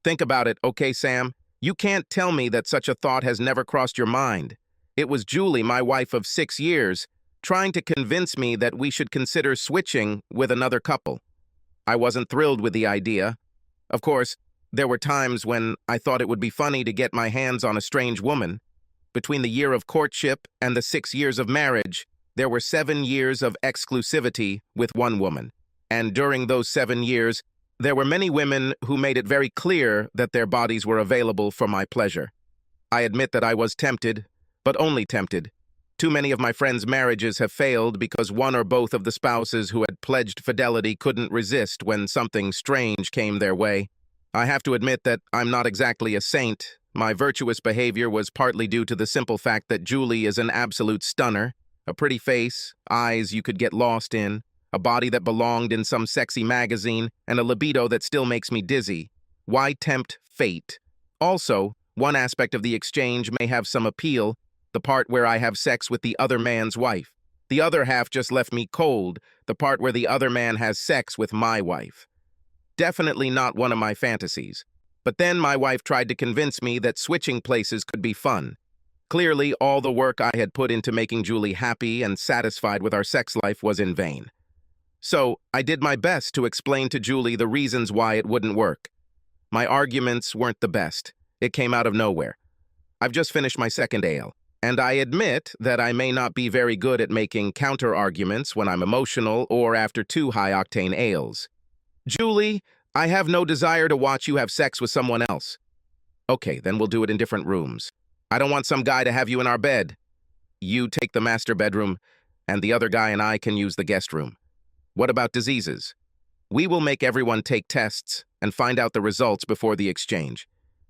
Think about it, okay, Sam? You can't tell me that such a thought has never crossed your mind. It was Julie, my wife of 6 years, trying to convince me that we should consider switching with another couple. I wasn't thrilled with the idea. Of course, there were times when I thought it would be funny to get my hands on a strange woman. Between the year of courtship and the 6 years of marriage, there were 7 years of exclusivity with one woman. And during those 7 years, there were many women who made it very clear that their bodies were available for my pleasure. I admit that I was tempted, but only tempted. Too many of my friends' marriages have failed because one or both of the spouses who had pledged fidelity couldn't resist when something strange came their way. I have to admit that I'm not exactly a saint. My virtuous behavior was partly due to the simple fact that Julie is an absolute stunner. A pretty face, eyes you could get lost in, a body that belonged in some sexy magazine, and a libido that still makes me dizzy. Why tempt fate? Also, one aspect of the exchange may have some appeal, the part where I have sex with the other man's wife. The other half just left me cold, the part where the other man has sex with my wife. Definitely not one of my fantasies. But then my wife tried to convince me that switching places could be fun. Clearly, all the work I had put into making Julie happy and satisfied with our sex life was in vain. So, I did my best to explain to Julie the reasons why it wouldn't work. My arguments weren't the best. It came out of nowhere. I've just finished my second ale, and I admit that I may not be very good at making counter-arguments when I'm emotional or after 2 high-octane ales. Julie, I have no desire to watch you have sex with someone else. Okay, then we'll do it in different rooms. I don't want some guy to have you in our bed. You take the master bedroom, and the other guy and I can use the guest room. What about diseases? We will make everyone take tests and find out the results before the exchange.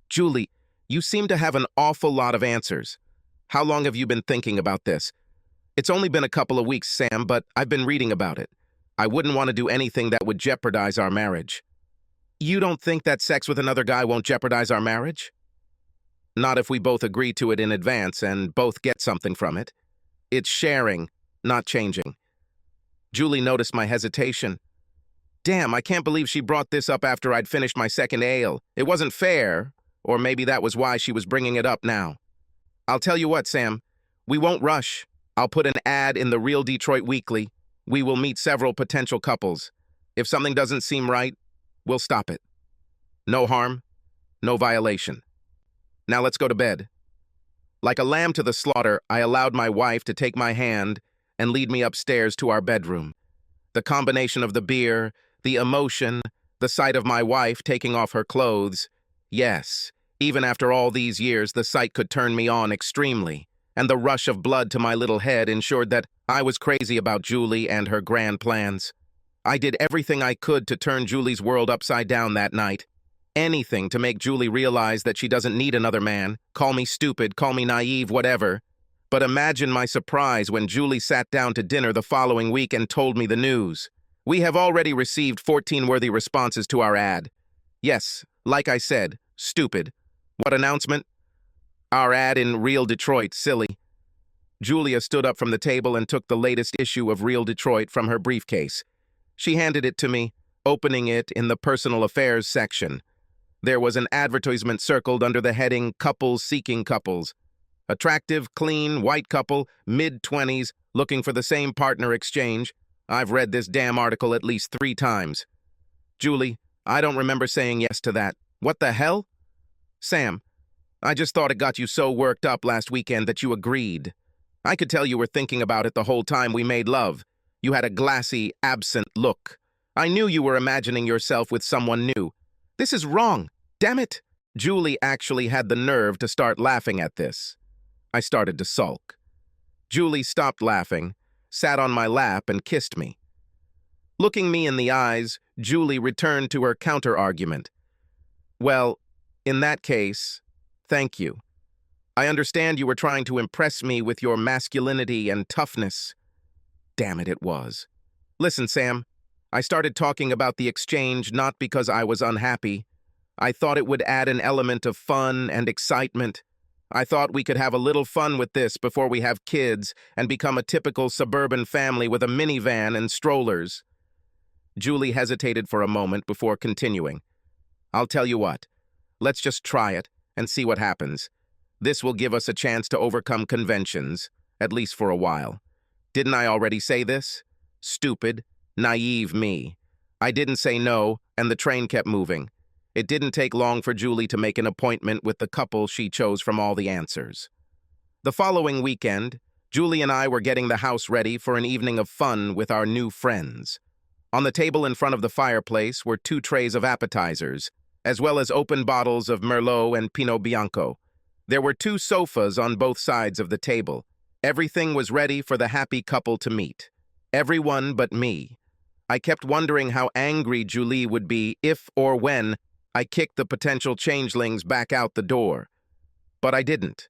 Julie, you seem to have an awful lot of answers. How long have you been thinking about this? It's only been a couple of weeks, Sam, but I've been reading about it. I wouldn't want to do anything that would jeopardize our marriage. You don't think that sex with another guy won't jeopardize our marriage? Not if we both agree to it in advance and both get something from it. It's sharing, not changing. Julie noticed my hesitation. Damn, I can't believe she brought this up after I'd finished my second ale. It wasn't fair, or maybe that was why she was bringing it up now. I'll tell you what, Sam. We won't rush. I'll put an ad in the Real Detroit Weekly. We will meet several potential couples. If something doesn't seem right, we'll stop it. No harm, no violation. Now let's go to bed. Like a lamb to the slaughter, I allowed my wife to take my hand and lead me upstairs to our bedroom. The combination of the beer, the emotion, the sight of my wife taking off her clothes. Yes, even after all these years, the sight could turn me on extremely, and the rush of blood to my little head ensured that I was crazy about Julie and her grand plans. I did everything I could to turn Julie's world upside down that night. Anything to make Julie realize that she doesn't need another man. Call me stupid, call me naive, whatever. But imagine my surprise when Julie sat down to dinner the following week and told me the news. We have already received 14 worthy responses to our ad. Yes, like I said, stupid. What announcement? Our ad in Real Detroit, silly. Julia stood up from the table and took the latest issue of Real Detroit from her briefcase. She handed it to me, opening it in the personal affairs section. There was an advertisement circled under the heading Couples Seeking Couples. Attractive, clean, white couple, mid-20s, looking for the same partner exchange. I've read this damn article at least 3 times. Julie, I don't remember saying yes to that. What the hell? Sam, I just thought it got you so worked up last weekend that you agreed. I could tell you were thinking about it the whole time we made love. You had a glassy, absent look. I knew you were imagining yourself with someone new. This is wrong. Damn it. Julie actually had the nerve to start laughing at this. I started to sulk. Julie stopped laughing, sat on my lap, and kissed me. Looking me in the eyes, Julie returned to her counter-argument. Well, in that case, thank you. I understand you were trying to impress me with your masculinity and toughness. Damn it, it was. Listen, Sam, I started talking about the exchange not because I was unhappy. I thought it would add an element of fun and excitement. I thought we could have a little fun with this before we have kids and become a typical suburban family with a minivan and strollers. Julie hesitated for a moment before continuing. I'll tell you what. Let's just try it and see what happens. This will give us a chance to overcome conventions, at least for a while. Didn't I already say this? Stupid, naive me. I didn't say no, and the train kept moving. It didn't take long for Julie to make an appointment with the couple she chose from all the answers. The following weekend, Julie and I were getting the house ready for an evening of fun with our new friends. On the table in front of the fireplace were 2 trays of appetizers, as well as open bottles of Merlot and Pinot Bianco. There were 2 sofas on both sides of the table. Everything was ready for the happy couple to meet. Everyone but me. I kept wondering how angry Julie would be if or when I kicked the potential changelings back out the door. But I didn't.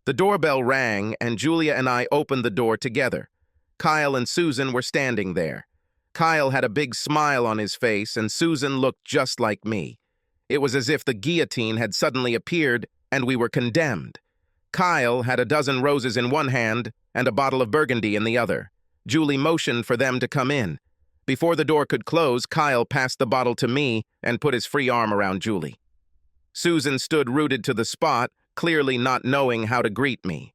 The doorbell rang, and Julia and I opened the door together. Kyle and Susan were standing there. Kyle had a big smile on his face, and Susan looked just like me. It was as if the guillotine had suddenly appeared, and we were condemned. Kyle had a dozen roses in one hand and a bottle of Burgundy in the other. Julie motioned for them to come in. Before the door could close, Kyle passed the bottle to me and put his free arm around Julie. Susan stood rooted to the spot, clearly not knowing how to greet me.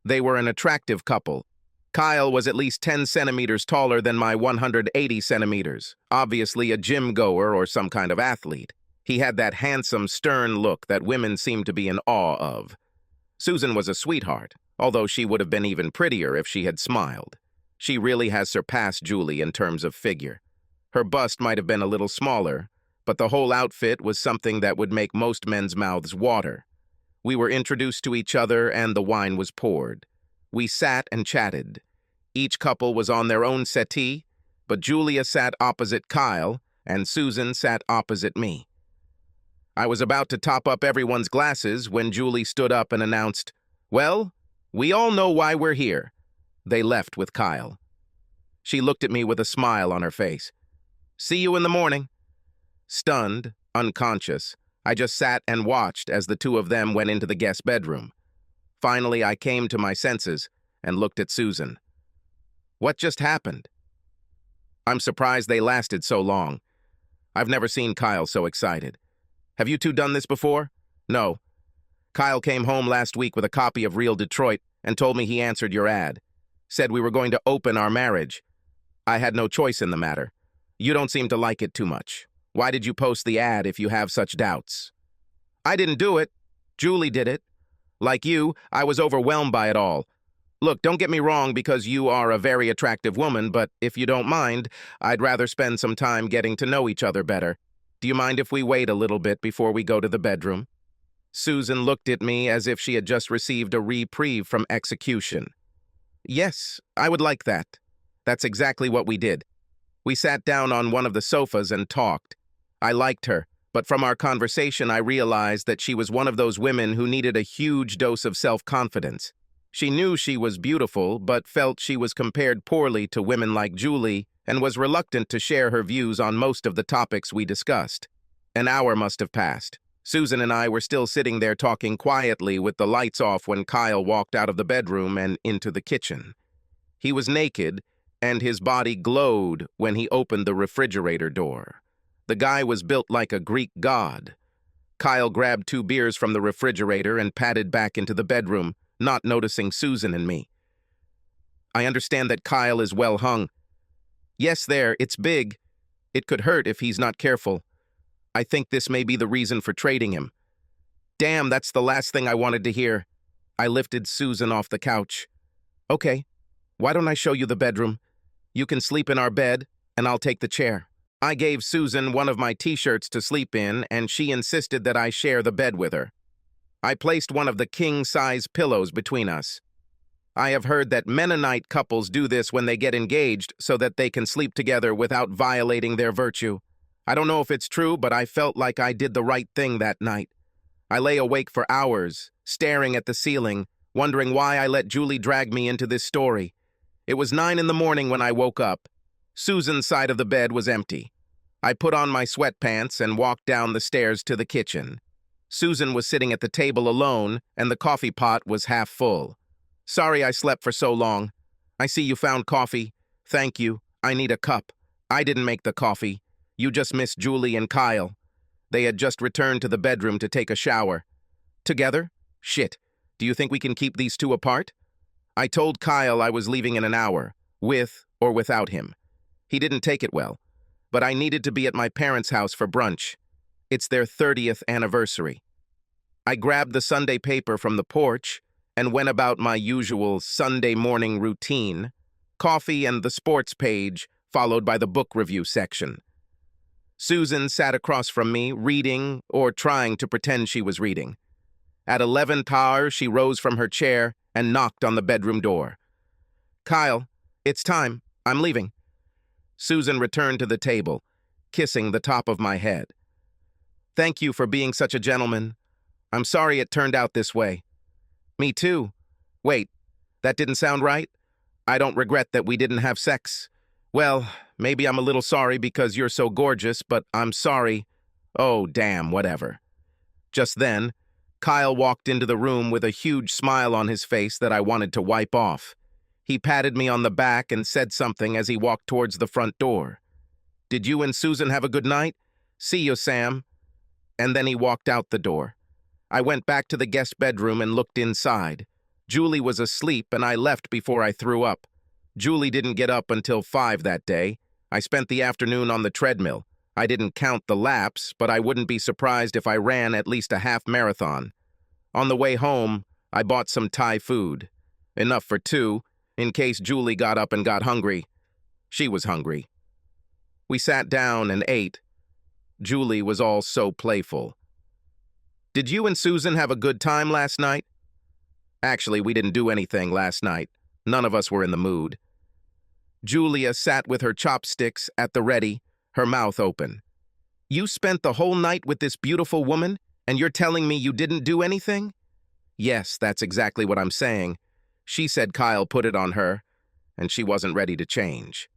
They were an attractive couple. Kyle was at least 10 centimeters taller than my 180 centimeters, obviously a gym goer or some kind of athlete. He had that handsome, stern look that women seem to be in awe of. Susan was a sweetheart, although she would have been even prettier if she had smiled. She really has surpassed Julie in terms of figure. Her bust might have been a little smaller, but the whole outfit was something that would make most men's mouths water. We were introduced to each other and the wine was poured. We sat and chatted. Each couple was on their own settee, but Julia sat opposite Kyle and Susan sat opposite me. I was about to top up everyone's glasses when Julie stood up and announced, "Well, we all know why we're here." They left with Kyle. She looked at me with a smile on her face. "See you in the morning." Stunned, unconscious, I just sat and watched as the 2 of them went into the guest bedroom. Finally, I came to my senses and looked at Susan. What just happened? I'm surprised they lasted so long. I've never seen Kyle so excited. Have you 2 done this before? No. Kyle came home last week with a copy of Real Detroit and told me he answered your ad. Said we were going to open our marriage. I had no choice in the matter. You don't seem to like it too much. Why did you post the ad if you have such doubts? I didn't do it. Julie did it. Like you, I was overwhelmed by it all. Look, don't get me wrong because you are a very attractive woman, but if you don't mind, I'd rather spend some time getting to know each other better. Do you mind if we wait a little bit before we go to the bedroom? Susan looked at me as if she had just received a reprieve from execution. Yes, I would like that. That's exactly what we did. We sat down on one of the sofas and talked. I liked her, but from our conversation I realized that she was one of those women who needed a huge dose of self-confidence. She knew she was beautiful, but felt she was compared poorly to women like Julie and was reluctant to share her views on most of the topics we discussed. An hour must have passed. Susan and I were still sitting there talking quietly with the lights off when Kyle walked out of the bedroom and into the kitchen. He was naked, and his body glowed when he opened the refrigerator door. The guy was built like a Greek god. Kyle grabbed 2 beers from the refrigerator and padded back into the bedroom, not noticing Susan and me. I understand that Kyle is well hung. Yes, it's big. It could hurt if he's not careful. I think this may be the reason for trading him. Damn, that's the last thing I wanted to hear. I lifted Susan off the couch. Okay, why don't I show you the bedroom? You can sleep in our bed, and I'll take the chair. I gave Susan one of my t-shirts to sleep in, and she insisted that I share the bed with her. I placed one of the king-size pillows between us. I have heard that Mennonite couples do this when they get engaged so that they can sleep together without violating their virtue. I don't know if it's true, but I felt like I did the right thing that night. I lay awake for hours, staring at the ceiling, wondering why I let Julie drag me into this story. It was 9 in the morning when I woke up. Susan's side of the bed was empty. I put on my sweatpants and walked down the stairs to the kitchen. Susan was sitting at the table alone, and the coffee pot was half full. Sorry I slept for so long. I see you found coffee. Thank you. I need a cup. I didn't make the coffee. You just missed Julie and Kyle. They had just returned to the bedroom to take a shower. Together? Shit. Do you think we can keep these two apart? I told Kyle I was leaving in an hour, with or without him. He didn't take it well, but I needed to be at my parents' house for brunch. It's their 30th anniversary. I grabbed the Sunday paper from the porch and went about my usual Sunday morning routine, coffee and the sports page, followed by the book review section. Susan sat across from me, reading or trying to pretend she was reading. At 11 par, she rose from her chair and knocked on the bedroom door. "Kyle, it's time. I'm leaving." Susan returned to the table, kissing the top of my head. "Thank you for being such a gentleman. I'm sorry it turned out this way." "Me too. Wait, that didn't sound right? I don't regret that we didn't have sex. Well, maybe I'm a little sorry because you're so gorgeous, but I'm sorry. Oh, damn, whatever." Just then, Kyle walked into the room with a huge smile on his face that I wanted to wipe off. He patted me on the back and said something as he walked towards the front door. "Did you and Susan have a good night? See you, Sam." And then he walked out the door. I went back to the guest bedroom and looked inside. Julie was asleep and I left before I threw up. Julie didn't get up until 5 that day. I spent the afternoon on the treadmill. I didn't count the laps, but I wouldn't be surprised if I ran at least a half marathon. On the way home, I bought some Thai food. Enough for 2, in case Julie got up and got hungry. She was hungry. We sat down and ate. Julie was all so playful. "Did you and Susan have a good time last night?" Actually, we didn't do anything last night. None of us were in the mood. Julia sat with her chopsticks at the ready, her mouth open. "You spent the whole night with this beautiful woman, and you're telling me you didn't do anything?" "Yes, that's exactly what I'm saying. She said Kyle put it on her, and she wasn't ready to change."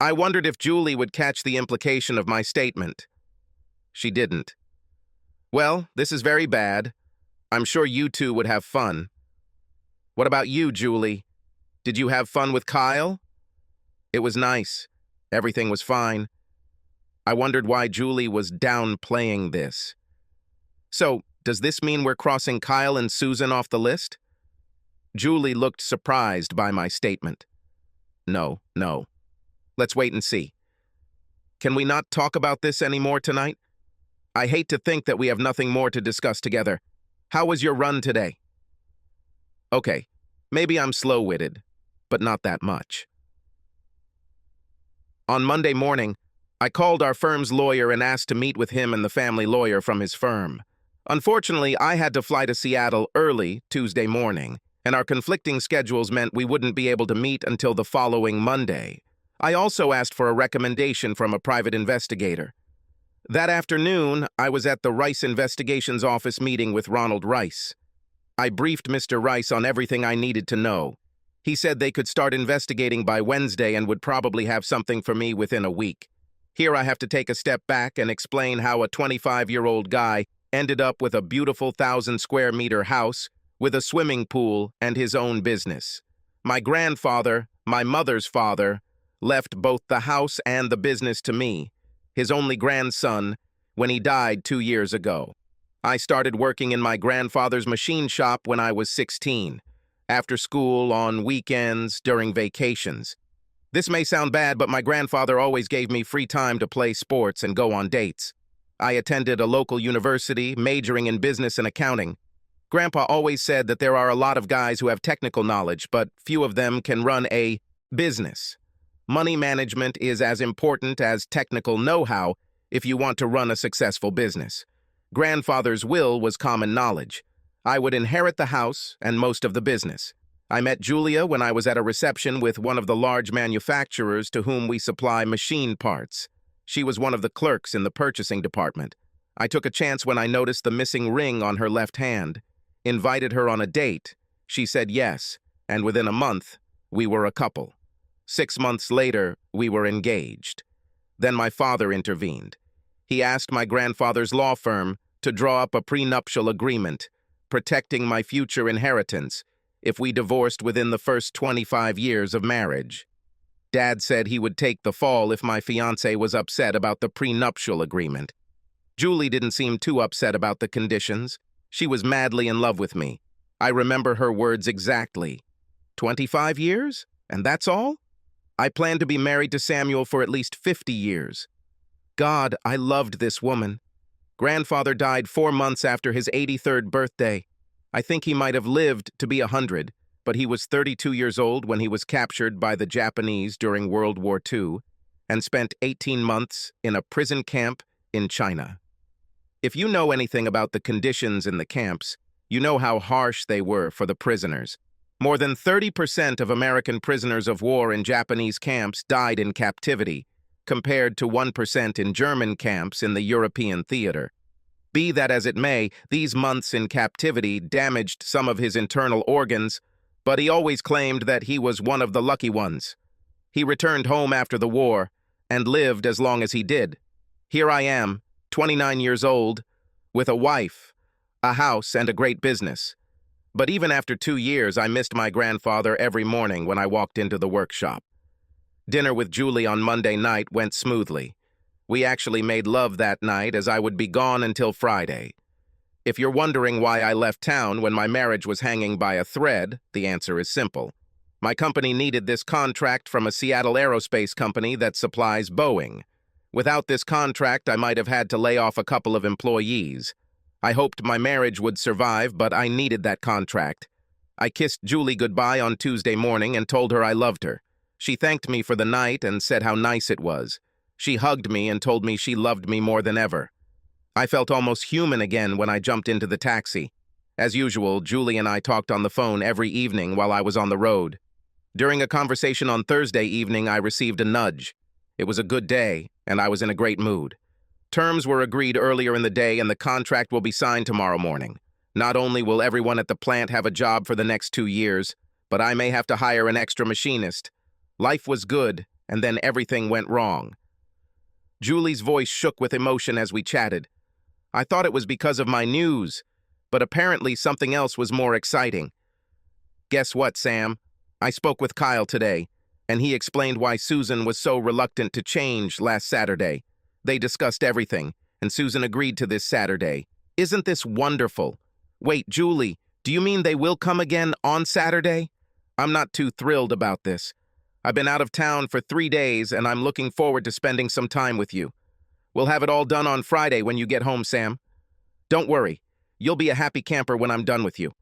I wondered if Julie would catch the implication of my statement. She didn't. "Well, this is very bad. I'm sure you two would have fun." "What about you, Julie? Did you have fun with Kyle?" "It was nice. Everything was fine." I wondered why Julie was downplaying this. "So, does this mean we're crossing Kyle and Susan off the list?" Julie looked surprised by my statement. No. Let's wait and see. Can we not talk about this anymore tonight? I hate to think that we have nothing more to discuss together. How was your run today?" Okay, maybe I'm slow-witted, but not that much. On Monday morning, I called our firm's lawyer and asked to meet with him and the family lawyer from his firm. Unfortunately, I had to fly to Seattle early Tuesday morning, and our conflicting schedules meant we wouldn't be able to meet until the following Monday. I also asked for a recommendation from a private investigator. That afternoon, I was at the Rice Investigations Office meeting with Ronald Rice. I briefed Mr. Rice on everything I needed to know. He said they could start investigating by Wednesday and would probably have something for me within a week. Here I have to take a step back and explain how a 25-year-old guy ended up with a beautiful 1,000-square-meter house with a swimming pool and his own business. My grandfather, my mother's father, left both the house and the business to me, his only grandson, when he died 2 years ago. I started working in my grandfather's machine shop when I was 16, after school, on weekends, during vacations. This may sound bad, but my grandfather always gave me free time to play sports and go on dates. I attended a local university, majoring in business and accounting. Grandpa always said that there are a lot of guys who have technical knowledge, but few of them can run a business. Money management is as important as technical know-how if you want to run a successful business. Grandfather's will was common knowledge. I would inherit the house and most of the business. I met Julia when I was at a reception with one of the large manufacturers to whom we supply machine parts. She was one of the clerks in the purchasing department. I took a chance when I noticed the missing ring on her left hand. Invited her on a date. She said yes, and within a month, we were a couple. 6 months later, we were engaged. Then my father intervened. He asked my grandfather's law firm to draw up a prenuptial agreement, protecting my future inheritance if we divorced within the first 25 years of marriage. Dad said he would take the fall if my fiancé was upset about the prenuptial agreement. Julie didn't seem too upset about the conditions. She was madly in love with me. I remember her words exactly. 25 years? And that's all? I planned to be married to Samuel for at least 50 years. God, I loved this woman. Grandfather died 4 months after his 83rd birthday. I think he might have lived to be 100, but he was 32 years old when he was captured by the Japanese during World War II and spent 18 months in a prison camp in China. If you know anything about the conditions in the camps, you know how harsh they were for the prisoners. More than 30% of American prisoners of war in Japanese camps died in captivity, compared to 1% in German camps in the European theater. Be that as it may, these months in captivity damaged some of his internal organs, but he always claimed that he was one of the lucky ones. He returned home after the war and lived as long as he did. Here I am, 29 years old, with a wife, a house, and a great business. But even after 2 years, I missed my grandfather every morning when I walked into the workshop. Dinner with Julie on Monday night went smoothly. We actually made love that night, as I would be gone until Friday. If you're wondering why I left town when my marriage was hanging by a thread, the answer is simple. My company needed this contract from a Seattle aerospace company that supplies Boeing. Without this contract, I might have had to lay off a couple of employees. I hoped my marriage would survive, but I needed that contract. I kissed Julie goodbye on Tuesday morning and told her I loved her. She thanked me for the night and said how nice it was. She hugged me and told me she loved me more than ever. I felt almost human again when I jumped into the taxi. As usual, Julie and I talked on the phone every evening while I was on the road. During a conversation on Thursday evening, I received a nudge. It was a good day, and I was in a great mood. Terms were agreed earlier in the day, and the contract will be signed tomorrow morning. Not only will everyone at the plant have a job for the next 2 years, but I may have to hire an extra machinist. Life was good, and then everything went wrong. Julie's voice shook with emotion as we chatted. I thought it was because of my news, but apparently something else was more exciting. Guess what, Sam? I spoke with Kyle today, and he explained why Susan was so reluctant to change last Saturday. They discussed everything, and Susan agreed to this Saturday. Isn't this wonderful? Wait, Julie, do you mean they will come again on Saturday? I'm not too thrilled about this. I've been out of town for 3 days, and I'm looking forward to spending some time with you. We'll have it all done on Friday when you get home, Sam. Don't worry, you'll be a happy camper when I'm done with you.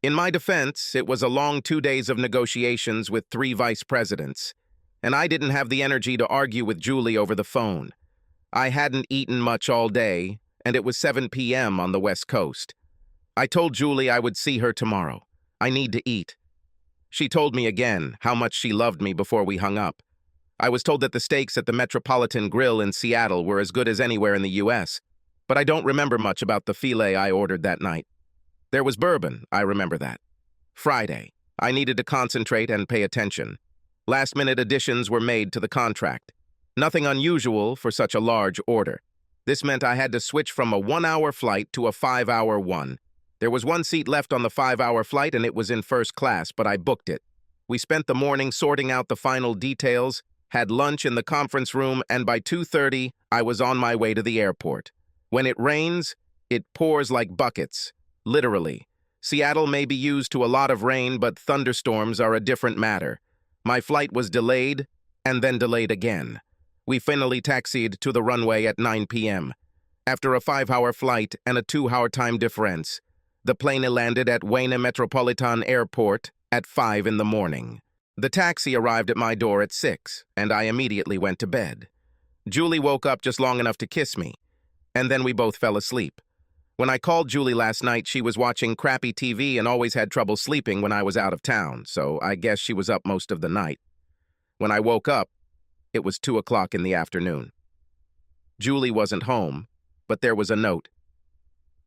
In my defense, it was a long 2 days of negotiations with 3 vice presidents, and I didn't have the energy to argue with Julie over the phone. I hadn't eaten much all day, and it was 7 p.m. on the West Coast. I told Julie I would see her tomorrow. I need to eat. She told me again how much she loved me before we hung up. I was told that the steaks at the Metropolitan Grill in Seattle were as good as anywhere in the U.S., but I don't remember much about the filet I ordered that night. There was bourbon, I remember that. Friday. I needed to concentrate and pay attention. Last-minute additions were made to the contract. Nothing unusual for such a large order. This meant I had to switch from a 1-hour flight to a 5-hour one. There was 1 seat left on the 5-hour flight, and it was in first class, but I booked it. We spent the morning sorting out the final details, had lunch in the conference room, and by 2:30, I was on my way to the airport. When it rains, it pours like buckets. Literally. Seattle may be used to a lot of rain, but thunderstorms are a different matter. My flight was delayed, and then delayed again. We finally taxied to the runway at 9 p.m. After a 5-hour flight and a 2-hour time difference, the plane landed at Wayne Metropolitan Airport at 5 in the morning. The taxi arrived at my door at 6, and I immediately went to bed. Julie woke up just long enough to kiss me, and then we both fell asleep. When I called Julie last night, she was watching crappy TV and always had trouble sleeping when I was out of town, so I guess she was up most of the night. When I woke up, it was 2 o'clock in the afternoon. Julie wasn't home, but there was a note.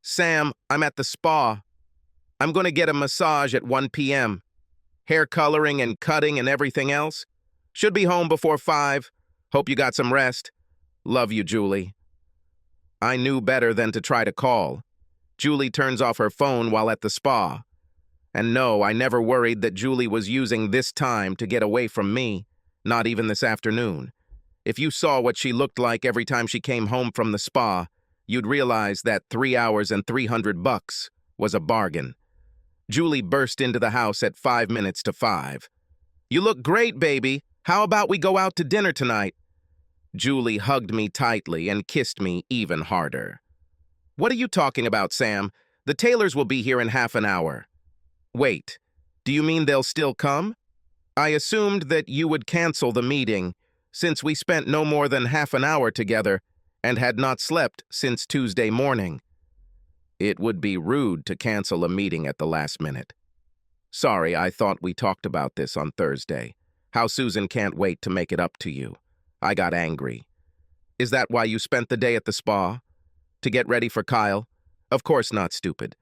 Sam, I'm at the spa. I'm going to get a massage at 1 p.m. Hair coloring and cutting and everything else. Should be home before 5. Hope you got some rest. Love you, Julie. I knew better than to try to call. Julie turns off her phone while at the spa. And no, I never worried that Julie was using this time to get away from me, not even this afternoon. If you saw what she looked like every time she came home from the spa, you'd realize that 3 hours and $300 was a bargain. Julie burst into the house at 5 minutes to 5. "You look great, baby. How about we go out to dinner tonight?" Julie hugged me tightly and kissed me even harder. "What are you talking about, Sam? The Taylors will be here in half an hour." "Wait, do you mean they'll still come? I assumed that you would cancel the meeting, since we spent no more than half an hour together and had not slept since Tuesday morning." It would be rude to cancel a meeting at the last minute. "Sorry, I thought we talked about this on Thursday. How Susan can't wait to make it up to you." I got angry. "Is that why you spent the day at the spa? To get ready for Kyle?" "Of course not, stupid.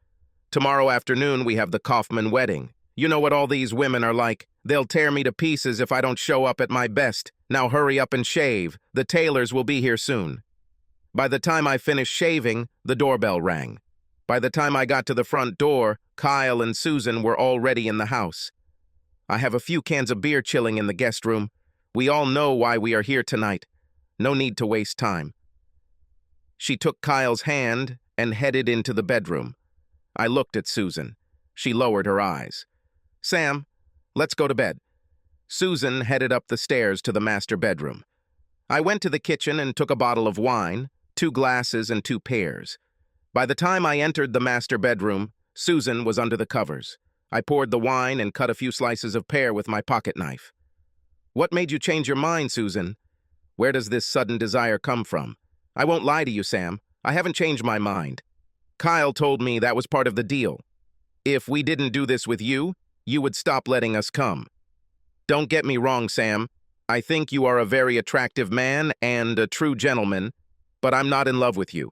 Tomorrow afternoon we have the Kaufman wedding. You know what all these women are like. They'll tear me to pieces if I don't show up at my best. Now hurry up and shave. The Taylors will be here soon." By the time I finished shaving, the doorbell rang. By the time I got to the front door, Kyle and Susan were already in the house. "I have a few cans of beer chilling in the guest room. We all know why we are here tonight. No need to waste time." She took Kyle's hand and headed into the bedroom. I looked at Susan. She lowered her eyes. "Sam, let's go to bed." Susan headed up the stairs to the master bedroom. I went to the kitchen and took a bottle of wine, 2 glasses and 2 pears. By the time I entered the master bedroom, Susan was under the covers. I poured the wine and cut a few slices of pear with my pocket knife. "What made you change your mind, Susan? Where does this sudden desire come from?" "I won't lie to you, Sam. I haven't changed my mind. Kyle told me that was part of the deal. If we didn't do this with you, you would stop letting us come. Don't get me wrong, Sam. I think you are a very attractive man and a true gentleman, but I'm not in love with you.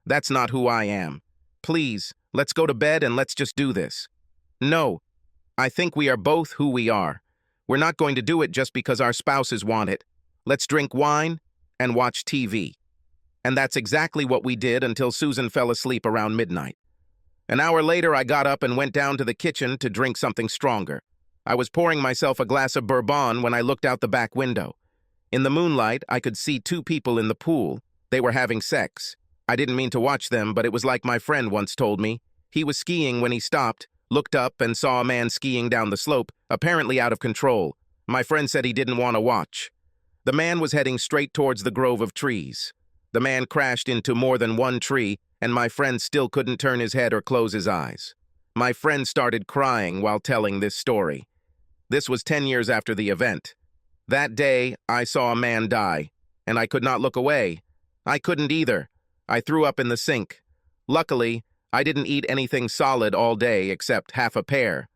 That's not who I am. Please, let's go to bed and let's just do this." "No, I think we are both who we are. We're not going to do it just because our spouses want it. Let's drink wine and watch TV." And that's exactly what we did until Susan fell asleep around midnight. An hour later, I got up and went down to the kitchen to drink something stronger. I was pouring myself a glass of bourbon when I looked out the back window. In the moonlight, I could see 2 people in the pool. They were having sex. I didn't mean to watch them, but it was like my friend once told me. He was skiing when he stopped, looked up and saw a man skiing down the slope, apparently out of control. My friend said he didn't want to watch. The man was heading straight towards the grove of trees. The man crashed into more than one tree, and my friend still couldn't turn his head or close his eyes. My friend started crying while telling this story. This was 10 years after the event. That day, I saw a man die, and I could not look away. I couldn't either. I threw up in the sink. Luckily, I didn't eat anything solid all day except half a pear.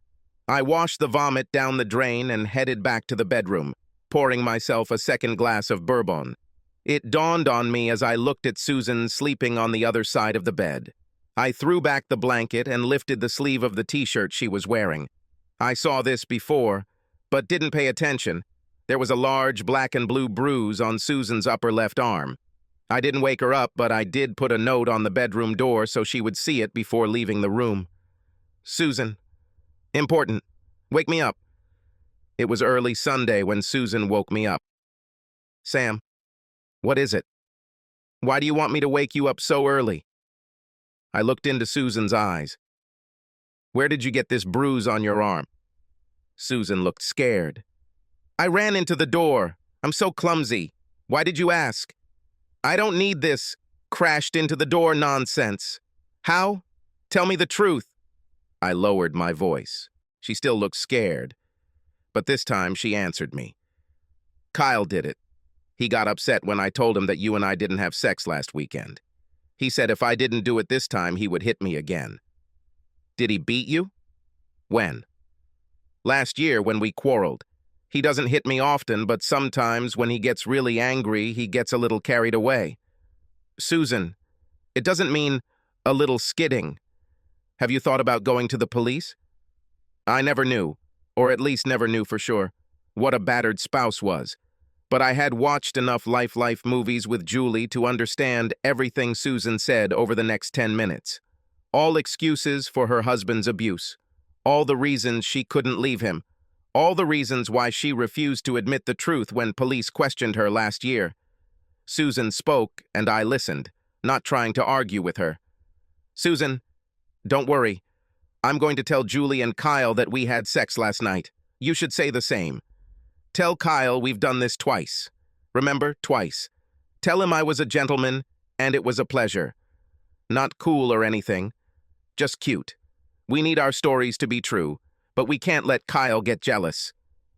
I washed the vomit down the drain and headed back to the bedroom, pouring myself a second glass of bourbon. It dawned on me as I looked at Susan sleeping on the other side of the bed. I threw back the blanket and lifted the sleeve of the t-shirt she was wearing. I saw this before, but didn't pay attention. There was a large black and blue bruise on Susan's upper left arm. I didn't wake her up, but I did put a note on the bedroom door so she would see it before leaving the room. "Susan, important. Wake me up." It was early Sunday when Susan woke me up. "Sam, what is it? Why do you want me to wake you up so early?" I looked into Susan's eyes. "Where did you get this bruise on your arm?" Susan looked scared. "I ran into the door. I'm so clumsy. Why did you ask?" "I don't need this crashed into the door nonsense." "How? Tell me the truth." I lowered my voice. She still looked scared, but this time she answered me. "Kyle did it. He got upset when I told him that you and I didn't have sex last weekend. He said if I didn't do it this time, he would hit me again." "Did he beat you?" "When?" "Last year when we quarreled. He doesn't hit me often, but sometimes when he gets really angry, he gets a little carried away." "Susan, it doesn't mean a little skidding. Have you thought about going to the police?" I never knew, or at least never knew for sure, what a battered spouse was. But I had watched enough life movies with Julie to understand everything Susan said over the next 10 minutes. All excuses for her husband's abuse. All the reasons she couldn't leave him. All the reasons why she refused to admit the truth when police questioned her last year. Susan spoke, and I listened, not trying to argue with her. "Susan, don't worry. I'm going to tell Julie and Kyle that we had sex last night. You should say the same. Tell Kyle we've done this twice. Remember, twice. Tell him I was a gentleman, and it was a pleasure. Not cool or anything. Just cute. We need our stories to be true, but we can't let Kyle get jealous.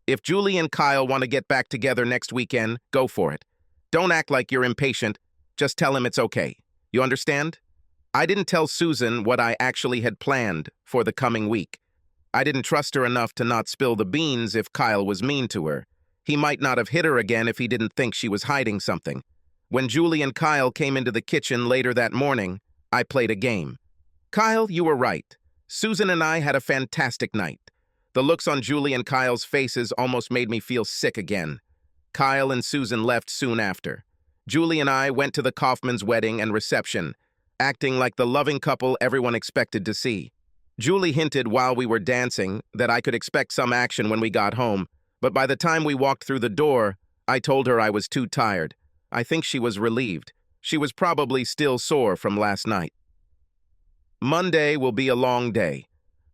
If Julie and Kyle want to get back together next weekend, go for it. Don't act like you're impatient. Just tell him it's okay. You understand?" I didn't tell Susan what I actually had planned for the coming week. I didn't trust her enough to not spill the beans if Kyle was mean to her. He might not have hit her again if he didn't think she was hiding something. When Julie and Kyle came into the kitchen later that morning, I played a game. "Kyle, you were right. Susan and I had a fantastic night." The looks on Julie and Kyle's faces almost made me feel sick again. Kyle and Susan left soon after. Julie and I went to the Kaufman's wedding and reception, acting like the loving couple everyone expected to see. Julie hinted while we were dancing that I could expect some action when we got home, but by the time we walked through the door, I told her I was too tired. I think she was relieved. She was probably still sore from last night. Monday will be a long day.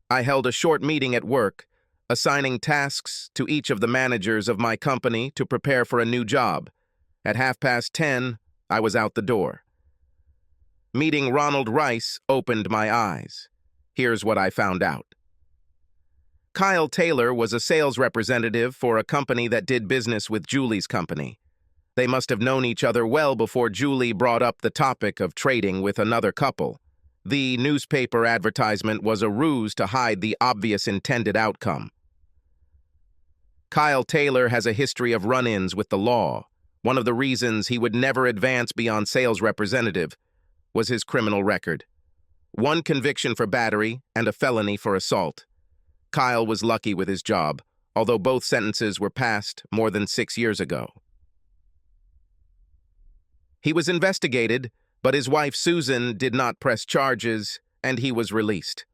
I held a short meeting at work, assigning tasks to each of the managers of my company to prepare for a new job. At 10:30, I was out the door. Meeting Ronald Rice opened my eyes. Here's what I found out. Kyle Taylor was a sales representative for a company that did business with Julie's company. They must have known each other well before Julie brought up the topic of trading with another couple. The newspaper advertisement was a ruse to hide the obvious intended outcome. Kyle Taylor has a history of run-ins with the law. One of the reasons he would never advance beyond sales representative was his criminal record. 1 conviction for battery and a felony for assault. Kyle was lucky with his job, although both sentences were passed more than 6 years ago. He was investigated, but his wife Susan did not press charges, and he was released.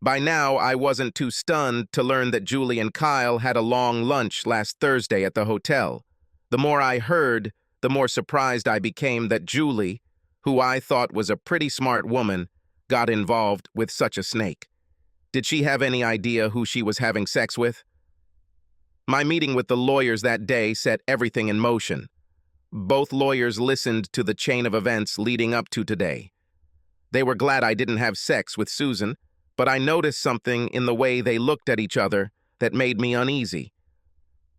By now, I wasn't too stunned to learn that Julie and Kyle had a long lunch last Thursday at the hotel. The more I heard, the more surprised I became that Julie, who I thought was a pretty smart woman, got involved with such a snake. Did she have any idea who she was having sex with? My meeting with the lawyers that day set everything in motion. Both lawyers listened to the chain of events leading up to today. They were glad I didn't have sex with Susan, but I noticed something in the way they looked at each other that made me uneasy.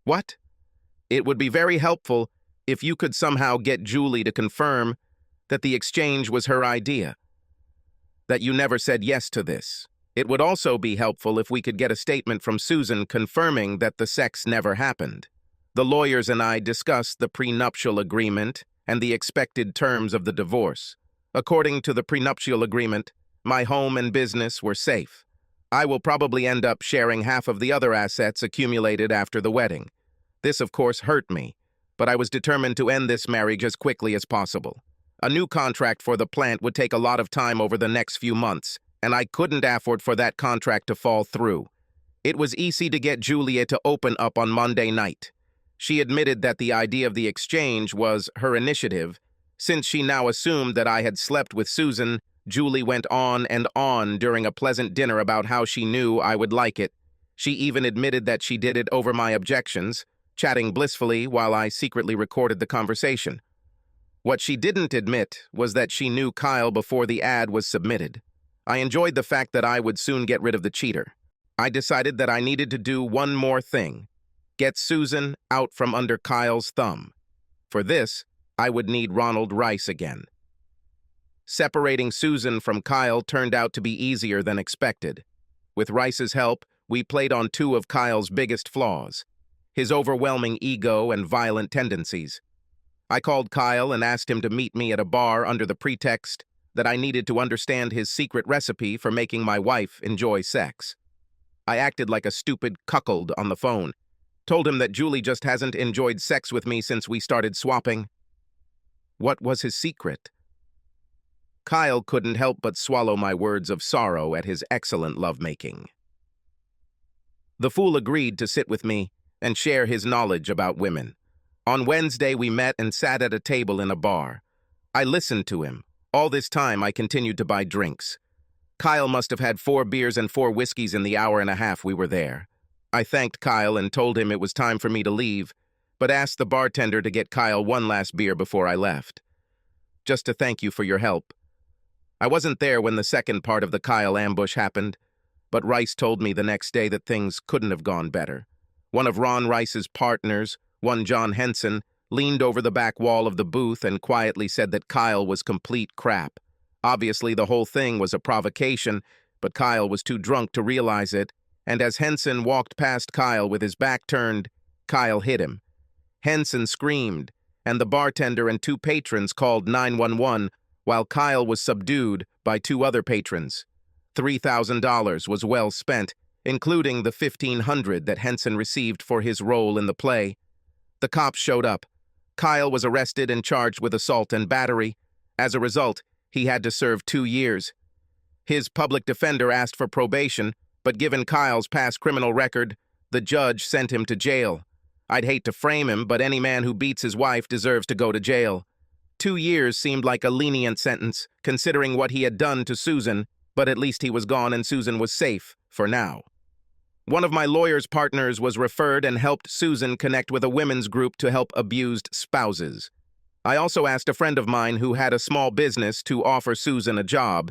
What? It would be very helpful if you could somehow get Julie to confirm that the exchange was her idea, that you never said yes to this. It would also be helpful if we could get a statement from Susan confirming that the sex never happened. The lawyers and I discussed the prenuptial agreement and the expected terms of the divorce. According to the prenuptial agreement, my home and business were safe. I will probably end up sharing half of the other assets accumulated after the wedding. This, of course, hurt me, but I was determined to end this marriage as quickly as possible. A new contract for the plant would take a lot of time over the next few months, and I couldn't afford for that contract to fall through. It was easy to get Julia to open up on Monday night. She admitted that the idea of the exchange was her initiative. Since she now assumed that I had slept with Susan, Julie went on and on during a pleasant dinner about how she knew I would like it. She even admitted that she did it over my objections, chatting blissfully while I secretly recorded the conversation. What she didn't admit was that she knew Kyle before the ad was submitted. I enjoyed the fact that I would soon get rid of the cheater. I decided that I needed to do one more thing: get Susan out from under Kyle's thumb. For this, I would need Ronald Rice again. Separating Susan from Kyle turned out to be easier than expected. With Rice's help, we played on 2 of Kyle's biggest flaws: his overwhelming ego and violent tendencies. I called Kyle and asked him to meet me at a bar under the pretext that I needed to understand his secret recipe for making my wife enjoy sex. I acted like a stupid cuckold on the phone, told him that Julie just hasn't enjoyed sex with me since we started swapping. What was his secret? Kyle couldn't help but swallow my words of sorrow at his excellent lovemaking. The fool agreed to sit with me and share his knowledge about women. On Wednesday, we met and sat at a table in a bar. I listened to him, All this time, I continued to buy drinks. Kyle must have had 4 beers and 4 whiskeys in the hour and a half we were there. I thanked Kyle and told him it was time for me to leave, but asked the bartender to get Kyle one last beer before I left. Just to thank you for your help. I wasn't there when the second part of the Kyle ambush happened, but Rice told me the next day that things couldn't have gone better. One of Ron Rice's partners, one John Henson, leaned over the back wall of the booth and quietly said that Kyle was complete crap. Obviously, the whole thing was a provocation, but Kyle was too drunk to realize it, and as Henson walked past Kyle with his back turned, Kyle hit him. Henson screamed, and the bartender and 2 patrons called 911 while Kyle was subdued by 2 other patrons. $3,000 was well spent, including the $1,500 that Henson received for his role in the play. The cops showed up. Kyle was arrested and charged with assault and battery. As a result, he had to serve 2 years. His public defender asked for probation, but given Kyle's past criminal record, the judge sent him to jail. I'd hate to frame him, but any man who beats his wife deserves to go to jail. 2 years seemed like a lenient sentence, considering what he had done to Susan, but at least he was gone and Susan was safe, for now. One of my lawyer's partners was referred and helped Susan connect with a women's group to help abused spouses. I also asked a friend of mine who had a small business to offer Susan a job.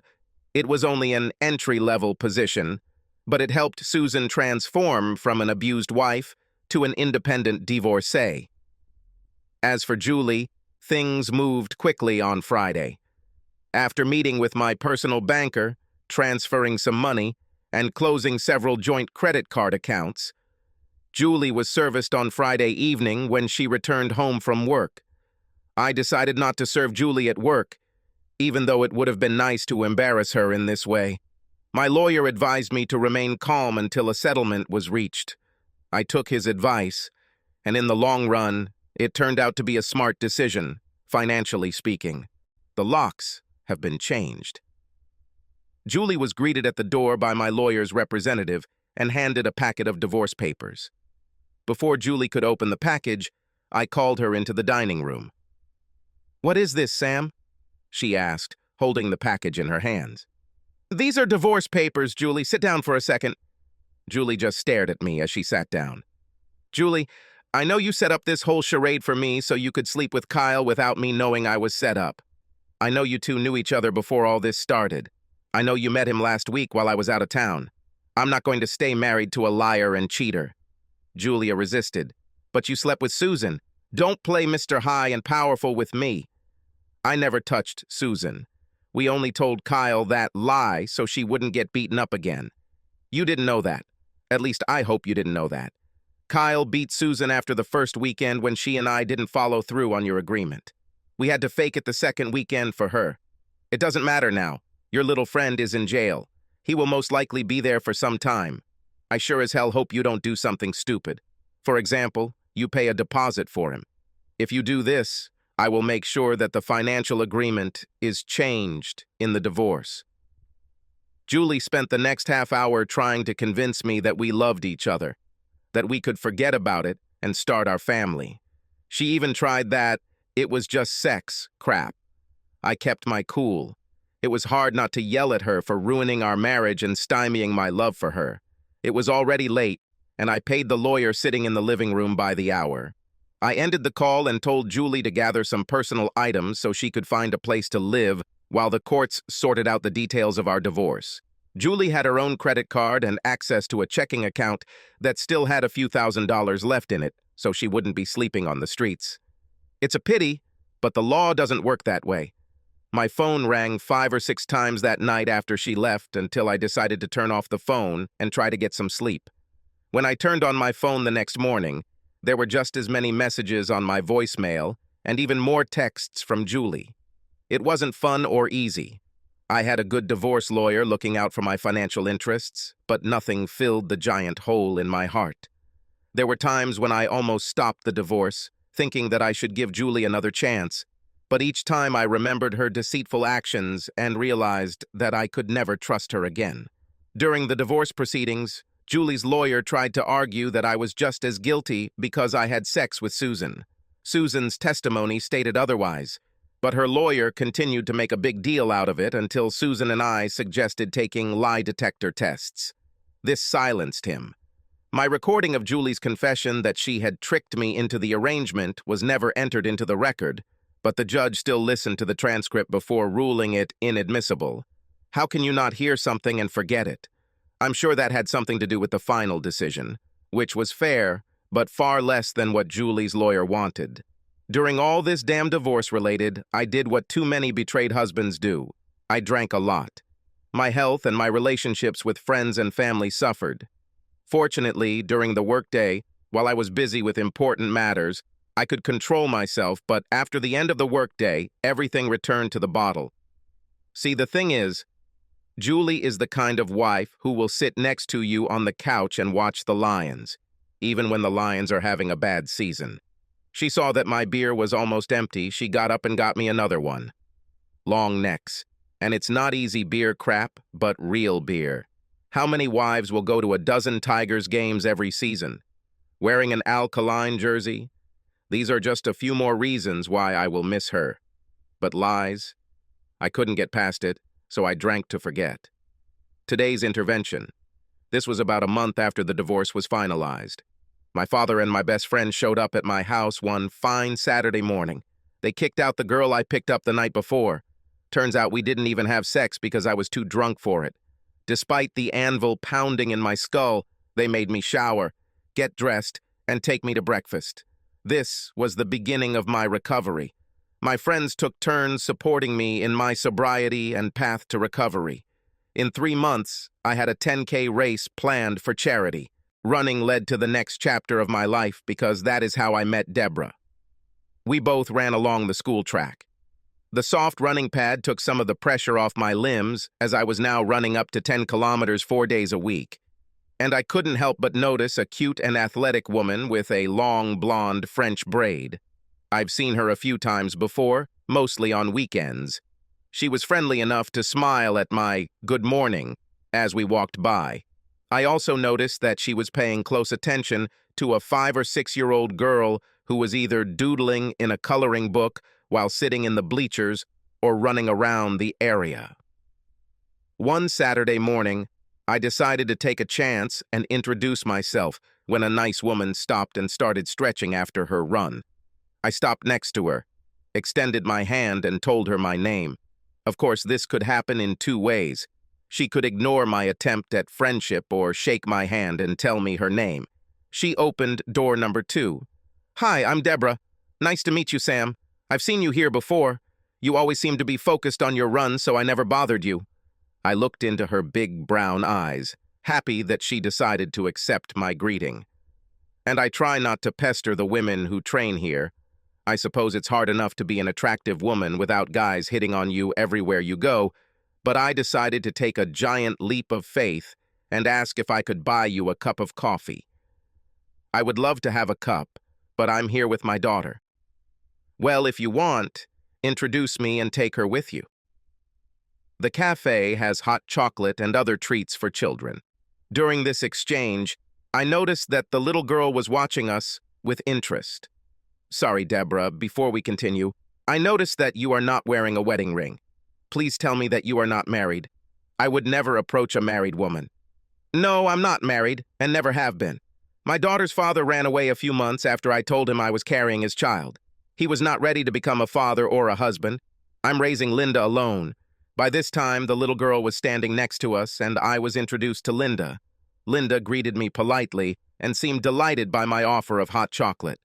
It was only an entry-level position, but it helped Susan transform from an abused wife to an independent divorcee. As for Julie, things moved quickly on Friday. After meeting with my personal banker, transferring some money, and closing several joint credit card accounts, Julie was serviced on Friday evening when she returned home from work. I decided not to serve Julie at work, even though it would have been nice to embarrass her in this way. My lawyer advised me to remain calm until a settlement was reached. I took his advice, and in the long run, it turned out to be a smart decision, financially speaking. The locks have been changed. Julie was greeted at the door by my lawyer's representative and handed a packet of divorce papers. Before Julie could open the package, I called her into the dining room. "What is this, Sam?" she asked, holding the package in her hands. "These are divorce papers, Julie. Sit down for a second." Julie just stared at me as she sat down. "Julie, I know you set up this whole charade for me so you could sleep with Kyle without me knowing I was set up. I know you two knew each other before all this started. I know you met him last week while I was out of town. I'm not going to stay married to a liar and cheater." Julia resisted. "But you slept with Susan. Don't play Mr. High and Powerful with me." I never touched Susan. We only told Kyle that lie so she wouldn't get beaten up again. You didn't know that. At least I hope you didn't know that. Kyle beat Susan after the first weekend when she and I didn't follow through on your agreement. We had to fake it the second weekend for her. It doesn't matter now. Your little friend is in jail. He will most likely be there for some time. I sure as hell hope you don't do something stupid. For example, you pay a deposit for him. If you do this, I will make sure that the financial agreement is changed in the divorce. Julie spent the next half hour trying to convince me that we loved each other, that we could forget about it and start our family. She even tried that it was just sex crap. I kept my cool. It was hard not to yell at her for ruining our marriage and stymieing my love for her. It was already late, and I paid the lawyer sitting in the living room by the hour. I ended the call and told Julie to gather some personal items so she could find a place to live while the courts sorted out the details of our divorce. Julie had her own credit card and access to a checking account that still had a few $1,000s left in it, so she wouldn't be sleeping on the streets. It's a pity, but the law doesn't work that way. My phone rang 5 or 6 times that night after she left until I decided to turn off the phone and try to get some sleep. When I turned on my phone the next morning, there were just as many messages on my voicemail and even more texts from Julie. It wasn't fun or easy. I had a good divorce lawyer looking out for my financial interests, but nothing filled the giant hole in my heart. There were times when I almost stopped the divorce, thinking that I should give Julie another chance, but each time I remembered her deceitful actions and realized that I could never trust her again. During the divorce proceedings, Julie's lawyer tried to argue that I was just as guilty because I had sex with Susan. Susan's testimony stated otherwise. But her lawyer continued to make a big deal out of it until Susan and I suggested taking lie detector tests. This silenced him. My recording of Julie's confession that she had tricked me into the arrangement was never entered into the record, but the judge still listened to the transcript before ruling it inadmissible. How can you not hear something and forget it? I'm sure that had something to do with the final decision, which was fair, but far less than what Julie's lawyer wanted. During all this damn divorce-related, I did what too many betrayed husbands do. I drank a lot. My health and my relationships with friends and family suffered. Fortunately, during the workday, while I was busy with important matters, I could control myself, but after the end of the workday, everything returned to the bottle. See, the thing is, Julie is the kind of wife who will sit next to you on the couch and watch the Lions, even when the Lions are having a bad season. She saw that my beer was almost empty. She got up and got me another one. Long necks. And it's not easy beer crap, but real beer. How many wives will go to a dozen Tigers games every season? Wearing an alkaline jersey? These are just a few more reasons why I will miss her. But lies? I couldn't get past it, so I drank to forget. Today's intervention. This was about a month after the divorce was finalized. My father and my best friend showed up at my house one fine Saturday morning. They kicked out the girl I picked up the night before. Turns out we didn't even have sex because I was too drunk for it. Despite the anvil pounding in my skull, they made me shower, get dressed, and take me to breakfast. This was the beginning of my recovery. My friends took turns supporting me in my sobriety and path to recovery. In 3 months, I had a 10K race planned for charity. Running led to the next chapter of my life because that is how I met Deborah. We both ran along the school track. The soft running pad took some of the pressure off my limbs as I was now running up to 10 kilometers 4 days a week. And I couldn't help but notice a cute and athletic woman with a long blonde French braid. I've seen her a few times before, mostly on weekends. She was friendly enough to smile at my good morning as we walked by. I also noticed that she was paying close attention to a 5 or 6-year-old girl who was either doodling in a coloring book while sitting in the bleachers or running around the area. One Saturday morning, I decided to take a chance and introduce myself when a nice woman stopped and started stretching after her run. I stopped next to her, extended my hand, and told her my name. Of course, this could happen in 2 ways. She could ignore my attempt at friendship or shake my hand and tell me her name. She opened door number 2. "Hi, I'm Deborah. Nice to meet you, Sam. I've seen you here before. You always seem to be focused on your run, so I never bothered you." I looked into her big brown eyes, happy that she decided to accept my greeting. And I try not to pester the women who train here. I suppose it's hard enough to be an attractive woman without guys hitting on you everywhere you go, but I decided to take a giant leap of faith and ask if I could buy you a cup of coffee. I would love to have a cup, but I'm here with my daughter. Well, if you want, introduce me and take her with you. The cafe has hot chocolate and other treats for children. During this exchange, I noticed that the little girl was watching us with interest. Sorry, Deborah, before we continue, I noticed that you are not wearing a wedding ring. Please tell me that you are not married. I would never approach a married woman. No, I'm not married, and never have been. My daughter's father ran away a few months after I told him I was carrying his child. He was not ready to become a father or a husband. I'm raising Linda alone. By this time, the little girl was standing next to us, and I was introduced to Linda. Linda greeted me politely and seemed delighted by my offer of hot chocolate.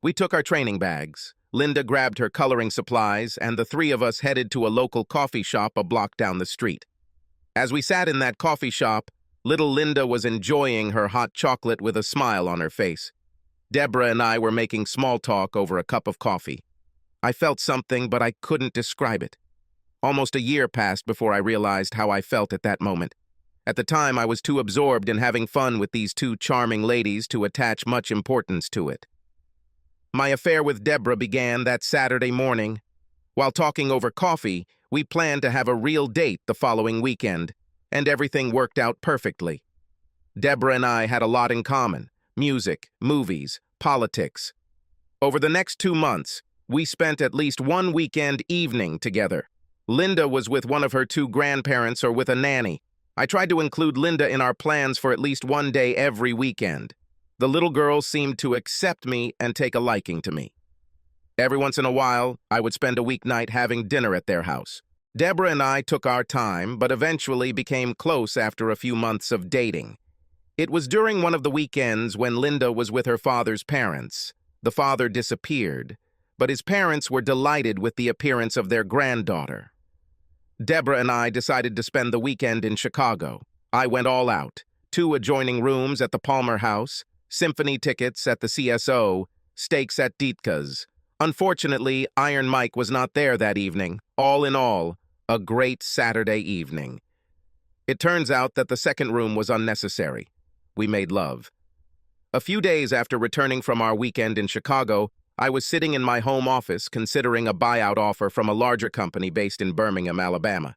We took our training bags. Linda grabbed her coloring supplies, and the 3 of us headed to a local coffee shop a block down the street. As we sat in that coffee shop, little Linda was enjoying her hot chocolate with a smile on her face. Deborah and I were making small talk over a cup of coffee. I felt something, but I couldn't describe it. Almost a year passed before I realized how I felt at that moment. At the time, I was too absorbed in having fun with these 2 charming ladies to attach much importance to it. My affair with Deborah began that Saturday morning. While talking over coffee, we planned to have a real date the following weekend, and everything worked out perfectly. Deborah and I had a lot in common: music, movies, politics. Over the next 2 months, We spent at least one weekend evening together. Linda was with one of her two grandparents or with a nanny. I tried to include Linda in our plans for at least one day every weekend. The little girl seemed to accept me and take a liking to me. Every once in a while, I would spend a weeknight having dinner at their house. Deborah and I took our time, but eventually became close after a few months of dating. It was during one of the weekends when Linda was with her father's parents. The father disappeared, but his parents were delighted with the appearance of their granddaughter. Deborah and I decided to spend the weekend in Chicago. I went all out. 2 adjoining rooms at the Palmer House, symphony tickets at the CSO, steaks at Ditka's. Unfortunately, Iron Mike was not there that evening. All in all, a great Saturday evening. It turns out that the second room was unnecessary. We made love. A few days after returning from our weekend in Chicago, I was sitting in my home office considering a buyout offer from a larger company based in Birmingham, Alabama.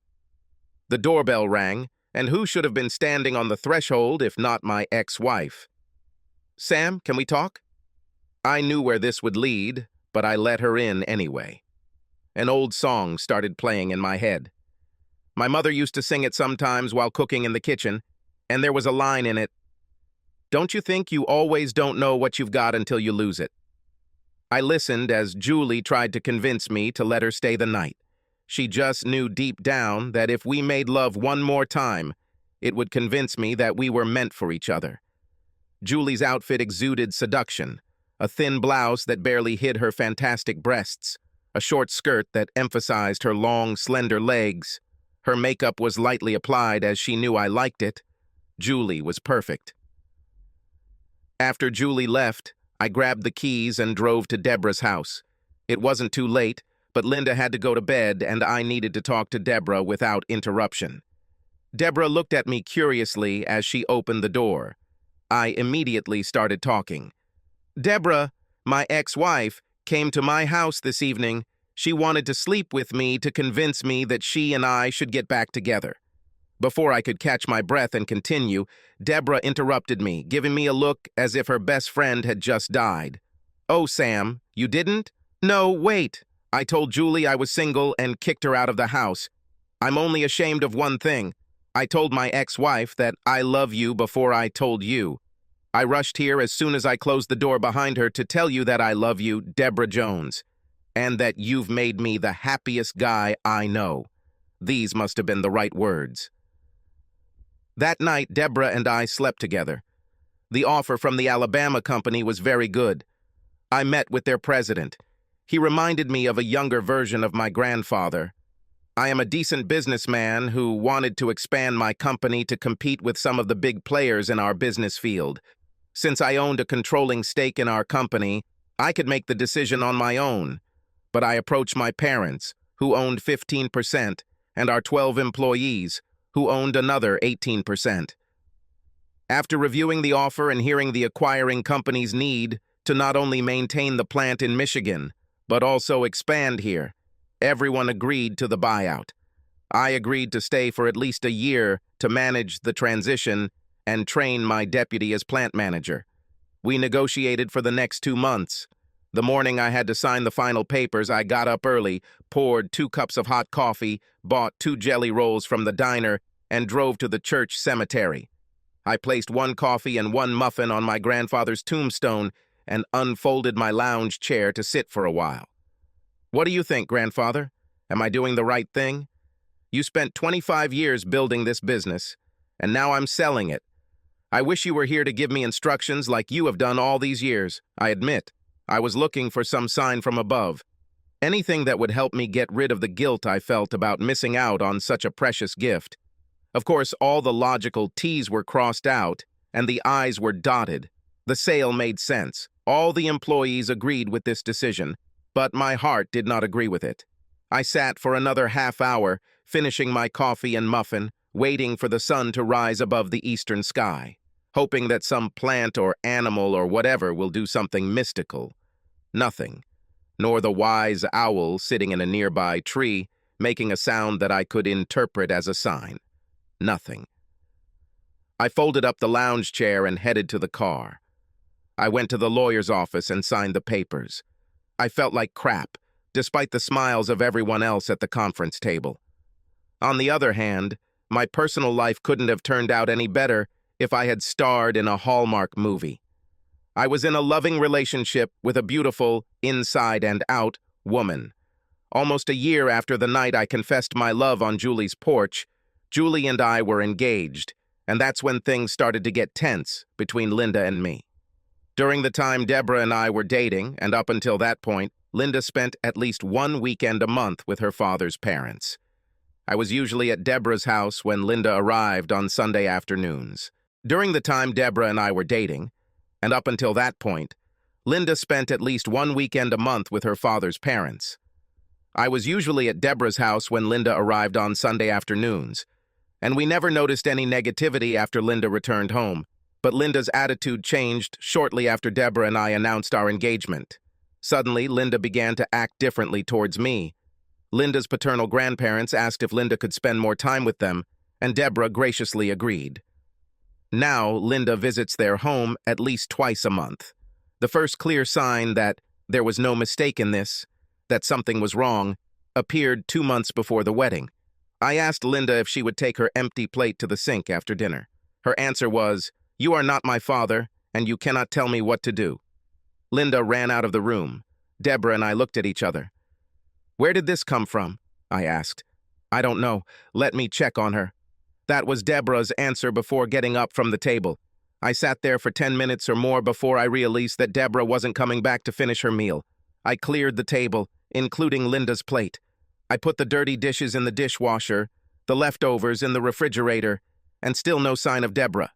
The doorbell rang, and who should have been standing on the threshold if not my ex-wife? "Sam, can we talk?" I knew where this would lead, but I let her in anyway. An old song started playing in my head. My mother used to sing it sometimes while cooking in the kitchen, and there was a line in it, "Don't you think you always don't know what you've got until you lose it?" I listened as Julie tried to convince me to let her stay the night. She just knew deep down that if we made love one more time, it would convince me that we were meant for each other. Julie's outfit exuded seduction, a thin blouse that barely hid her fantastic breasts, a short skirt that emphasized her long, slender legs. Her makeup was lightly applied as she knew I liked it. Julie was perfect. After Julie left, I grabbed the keys and drove to Deborah's house. It wasn't too late, but Linda had to go to bed and I needed to talk to Deborah without interruption. Deborah looked at me curiously as she opened the door. I immediately started talking. "Deborah, my ex-wife, came to my house this evening. She wanted to sleep with me to convince me that she and I should get back together." Before I could catch my breath and continue, Deborah interrupted me, giving me a look as if her best friend had just died. "Oh, Sam, you didn't?" "No, wait. I told Julie I was single and kicked her out of the house. I'm only ashamed of one thing. I told my ex-wife that I love you before I told you. I rushed here as soon as I closed the door behind her to tell you that I love you, Deborah Jones, and that you've made me the happiest guy I know." These must have been the right words. That night, Deborah and I slept together. The offer from the Alabama company was very good. I met with their president. He reminded me of a younger version of my grandfather. I am a decent businessman who wanted to expand my company to compete with some of the big players in our business field. Since I owned a controlling stake in our company, I could make the decision on my own. But I approached my parents, who owned 15%, and our 12 employees, who owned another 18%. After reviewing the offer and hearing the acquiring company's need to not only maintain the plant in Michigan, but also expand here, everyone agreed to the buyout. I agreed to stay for at least a year to manage the transition and train my deputy as plant manager. We negotiated for the next 2 months. The morning I had to sign the final papers, I got up early, poured 2 cups of hot coffee, bought 2 jelly rolls from the diner, and drove to the church cemetery. I placed 1 coffee and 1 muffin on my grandfather's tombstone and unfolded my lounge chair to sit for a while. "What do you think, grandfather? Am I doing the right thing? You spent 25 years building this business, and now I'm selling it. I wish you were here to give me instructions like you have done all these years. I admit, I was looking for some sign from above. Anything that would help me get rid of the guilt I felt about missing out on such a precious gift." Of course, all the logical T's were crossed out, and the I's were dotted. The sale made sense. All the employees agreed with this decision, but my heart did not agree with it. I sat for another half hour, finishing my coffee and muffin, waiting for the sun to rise above the eastern sky, hoping that some plant or animal or whatever will do something mystical. Nothing, nor the wise owl sitting in a nearby tree, making a sound that I could interpret as a sign. Nothing. I folded up the lounge chair and headed to the car. I went to the lawyer's office and signed the papers. I felt like crap, despite the smiles of everyone else at the conference table. On the other hand, my personal life couldn't have turned out any better if I had starred in a Hallmark movie. I was in a loving relationship with a beautiful, inside and out woman. Almost a year after the night I confessed my love on Julie's porch, Julie and I were engaged, and that's when things started to get tense between Linda and me. During the time Deborah and I were dating, and up until that point, Linda spent at least one weekend a month with her father's parents. I was usually at Deborah's house when Linda arrived on Sunday afternoons. During the time Deborah and I were dating, and up until that point, Linda spent at least one weekend a month with her father's parents. I was usually at Deborah's house when Linda arrived on Sunday afternoons, and we never noticed any negativity after Linda returned home, but Linda's attitude changed shortly after Deborah and I announced our engagement. Suddenly, Linda began to act differently towards me. Linda's paternal grandparents asked if Linda could spend more time with them, and Deborah graciously agreed. Now, Linda visits their home at least twice a month. The first clear sign that there was no mistake in this, that something was wrong, appeared 2 months before the wedding. I asked Linda if she would take her empty plate to the sink after dinner. Her answer was, "You are not my father, and you cannot tell me what to do." Linda ran out of the room. Deborah and I looked at each other. "Where did this come from?" I asked. "I don't know. Let me check on her." That was Deborah's answer before getting up from the table. I sat there for 10 minutes or more before I realized that Deborah wasn't coming back to finish her meal. I cleared the table, including Linda's plate. I put the dirty dishes in the dishwasher, the leftovers in the refrigerator, and still no sign of Deborah.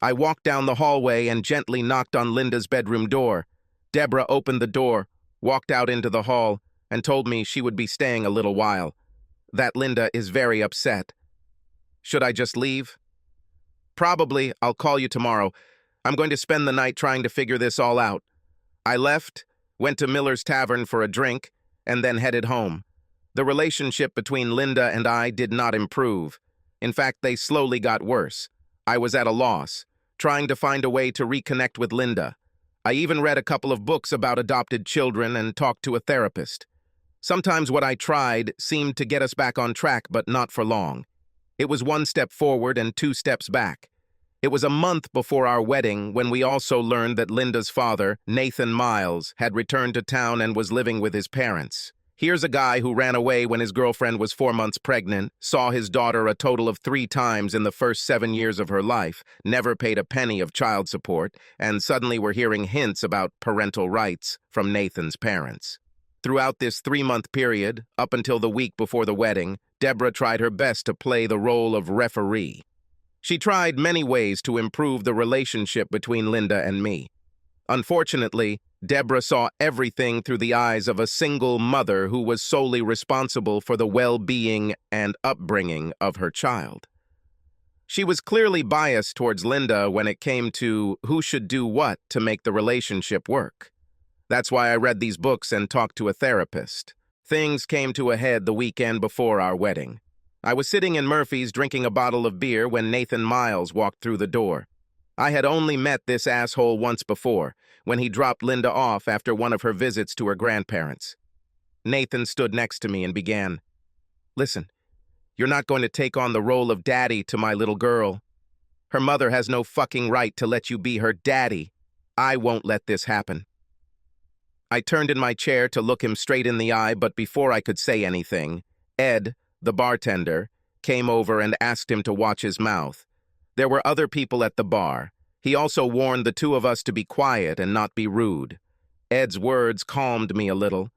I walked down the hallway and gently knocked on Linda's bedroom door. Deborah opened the door, walked out into the hall, and told me she would be staying a little while. That Linda is very upset. Should I just leave? Probably. I'll call you tomorrow. I'm going to spend the night trying to figure this all out. I left, went to Miller's Tavern for a drink, and then headed home. The relationship between Linda and I did not improve. In fact, they slowly got worse. I was at a loss, trying to find a way to reconnect with Linda. I even read a couple of books about adopted children and talked to a therapist. Sometimes what I tried seemed to get us back on track, but not for long. It was 1 step forward and 2 steps back. It was a month before our wedding when we also learned that Linda's father, Nathan Miles, had returned to town and was living with his parents. Here's a guy who ran away when his girlfriend was 4 months pregnant, saw his daughter a total of 3 times in the first 7 years of her life, never paid a penny of child support, and suddenly we're hearing hints about parental rights from Nathan's parents. Throughout this 3-month period, up until the week before the wedding, Deborah tried her best to play the role of referee. She tried many ways to improve the relationship between Linda and me. Unfortunately, Deborah saw everything through the eyes of a single mother who was solely responsible for the well-being and upbringing of her child. She was clearly biased towards Linda when it came to who should do what to make the relationship work. That's why I read these books and talked to a therapist. Things came to a head the weekend before our wedding. I was sitting in Murphy's drinking a bottle of beer when Nathan Miles walked through the door. I had only met this asshole once before, when he dropped Linda off after one of her visits to her grandparents. Nathan stood next to me and began, "Listen, you're not going to take on the role of daddy to my little girl. Her mother has no fucking right to let you be her daddy. I won't let this happen." I turned in my chair to look him straight in the eye, but before I could say anything, Ed, the bartender, came over and asked him to watch his mouth. There were other people at the bar. He also warned the 2 of us to be quiet and not be rude. Ed's words calmed me a little,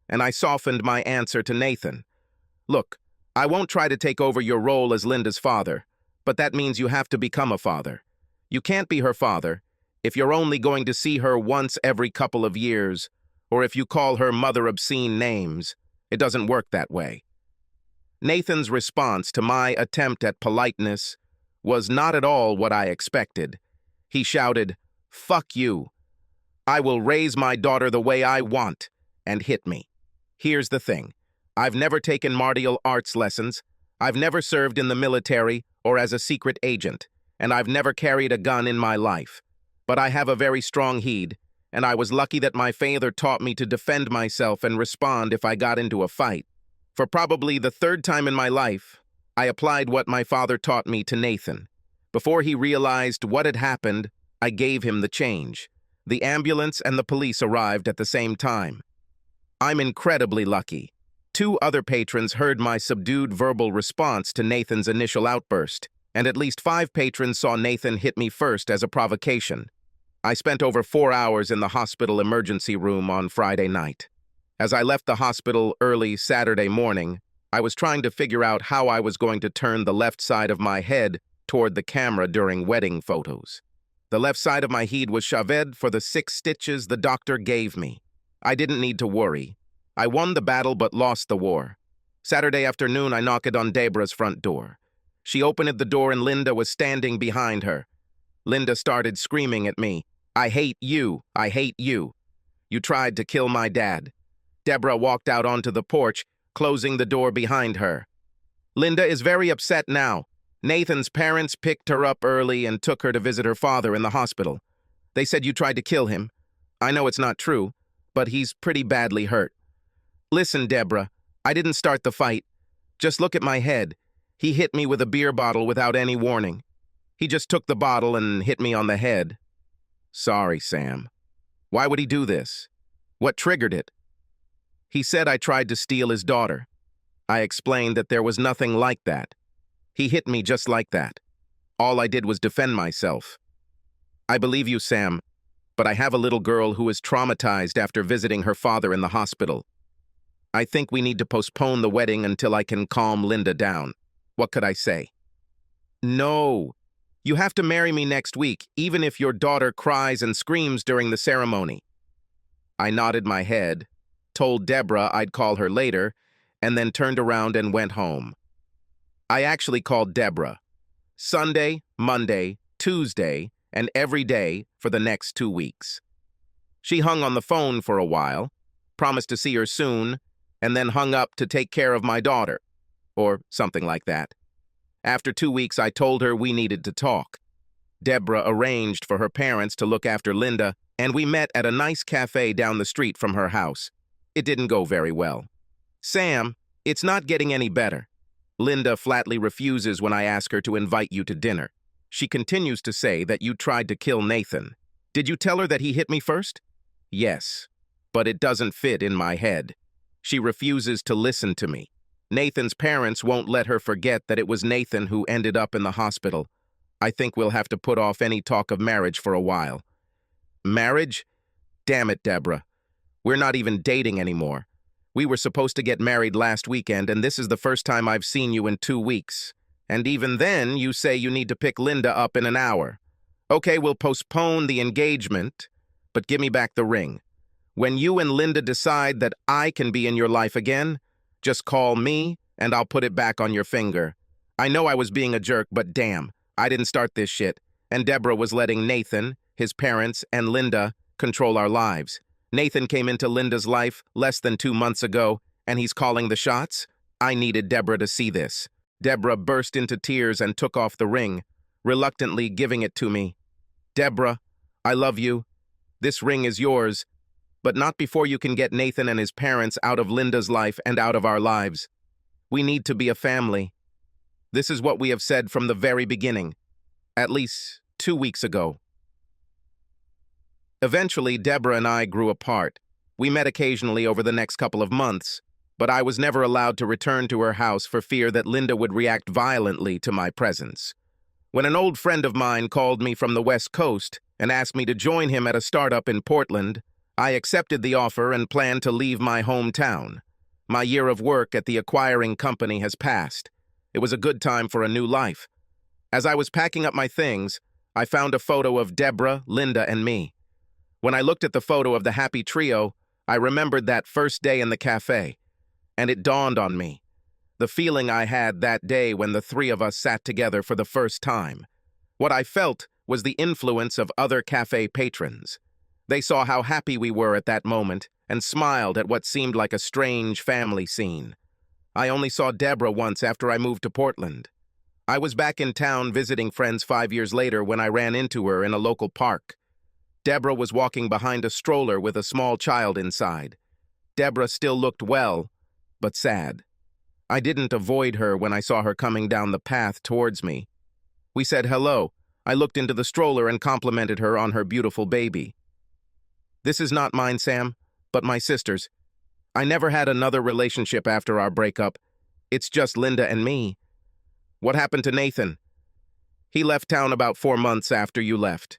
and I softened my answer to Nathan. "Look, I won't try to take over your role as Linda's father, but that means you have to become a father. You can't be her father if you're only going to see her once every couple of years, or if you call her mother obscene names. It doesn't work that way." Nathan's response to my attempt at politeness was not at all what I expected. He shouted, "Fuck you. I will raise my daughter the way I want," and hit me. Here's the thing. I've never taken martial arts lessons. I've never served in the military or as a secret agent, and I've never carried a gun in my life. But I have a very strong head, and I was lucky that my father taught me to defend myself and respond if I got into a fight. For probably the third time in my life, I applied what my father taught me to Nathan. Before he realized what had happened, I gave him the change. The ambulance and the police arrived at the same time. I'm incredibly lucky. 2 other patrons heard my subdued verbal response to Nathan's initial outburst, and at least 5 patrons saw Nathan hit me first as a provocation. I spent over 4 hours in the hospital emergency room on Friday night. As I left the hospital early Saturday morning, I was trying to figure out how I was going to turn the left side of my head toward the camera during wedding photos. The left side of my head was shaved for the 6 stitches the doctor gave me. I didn't need to worry. I won the battle but lost the war. Saturday afternoon, I knocked on Deborah's front door. She opened the door and Linda was standing behind her. Linda started screaming at me, "I hate you, I hate you. You tried to kill my dad." Deborah walked out onto the porch, closing the door behind her. "Linda is very upset now. Nathan's parents picked her up early and took her to visit her father in the hospital. They said you tried to kill him. I know it's not true, but he's pretty badly hurt. Listen, Deborah, I didn't start the fight. Just look at my head. He hit me with a beer bottle without any warning. He just took the bottle and hit me on the head." "Sorry, Sam. Why would he do this? What triggered it?" "He said I tried to steal his daughter. I explained that there was nothing like that. He hit me just like that. All I did was defend myself. I believe you, Sam, but I have a little girl who is traumatized after visiting her father in the hospital. I think we need to postpone the wedding until I can calm Linda down. What could I say?" "No. You have to marry me next week, even if your daughter cries and screams during the ceremony." I nodded my head, told Deborah I'd call her later, and then turned around and went home. I actually called Deborah. Sunday, Monday, Tuesday, and every day for the next 2 weeks. She hung on the phone for a while, promised to see her soon, and then hung up to take care of my daughter, or something like that. After 2 weeks, I told her we needed to talk. Deborah arranged for her parents to look after Linda, and we met at a nice cafe down the street from her house. It didn't go very well. "Sam, it's not getting any better. Linda flatly refuses when I ask her to invite you to dinner. She continues to say that you tried to kill Nathan. Did you tell her that he hit me first?" "Yes, but it doesn't fit in my head. She refuses to listen to me. Nathan's parents won't let her forget that it was Nathan who ended up in the hospital. I think we'll have to put off any talk of marriage for a while." "Marriage? Damn it, Deborah. We're not even dating anymore. We were supposed to get married last weekend, and this is the first time I've seen you in 2 weeks. And even then, you say you need to pick Linda up in an hour. Okay, we'll postpone the engagement, but give me back the ring. When you and Linda decide that I can be in your life again, just call me, and I'll put it back on your finger. I know I was being a jerk, but damn, I didn't start this shit. And Deborah was letting Nathan, his parents, and Linda control our lives. Nathan came into Linda's life less than 2 months ago, and he's calling the shots? I needed Deborah to see this." Deborah burst into tears and took off the ring, reluctantly giving it to me. "Deborah, I love you. This ring is yours, but not before you can get Nathan and his parents out of Linda's life and out of our lives. We need to be a family. This is what we have said from the very beginning, at least 2 weeks ago." Eventually, Deborah and I grew apart. We met occasionally over the next couple of months, but I was never allowed to return to her house for fear that Linda would react violently to my presence. When an old friend of mine called me from the West Coast and asked me to join him at a startup in Portland, I accepted the offer and planned to leave my hometown. My year of work at the acquiring company has passed. It was a good time for a new life. As I was packing up my things, I found a photo of Deborah, Linda, and me. When I looked at the photo of the happy trio, I remembered that first day in the cafe, and it dawned on me. The feeling I had that day when the 3 of us sat together for the first time. What I felt was the influence of other cafe patrons. They saw how happy we were at that moment and smiled at what seemed like a strange family scene. I only saw Deborah once after I moved to Portland. I was back in town visiting friends 5 years later when I ran into her in a local park. Deborah was walking behind a stroller with a small child inside. Deborah still looked well, but sad. I didn't avoid her when I saw her coming down the path towards me. We said hello. I looked into the stroller and complimented her on her beautiful baby. This is not mine, Sam, but my sister's. I never had another relationship after our breakup. It's just Linda and me. What happened to Nathan? He left town about 4 months after you left.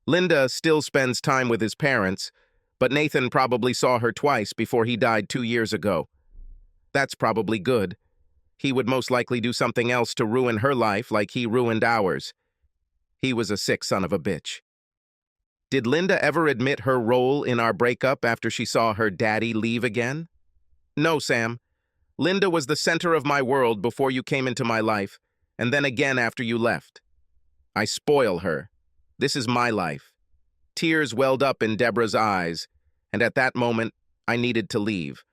Linda still spends time with his parents, but Nathan probably saw her twice before he died 2 years ago. That's probably good. He would most likely do something else to ruin her life like he ruined ours. He was a sick son of a bitch. Did Linda ever admit her role in our breakup after she saw her daddy leave again? No, Sam. Linda was the center of my world before you came into my life, and then again after you left. I spoil her. This is my life. Tears welled up in Deborah's eyes, and at that moment, I needed to leave.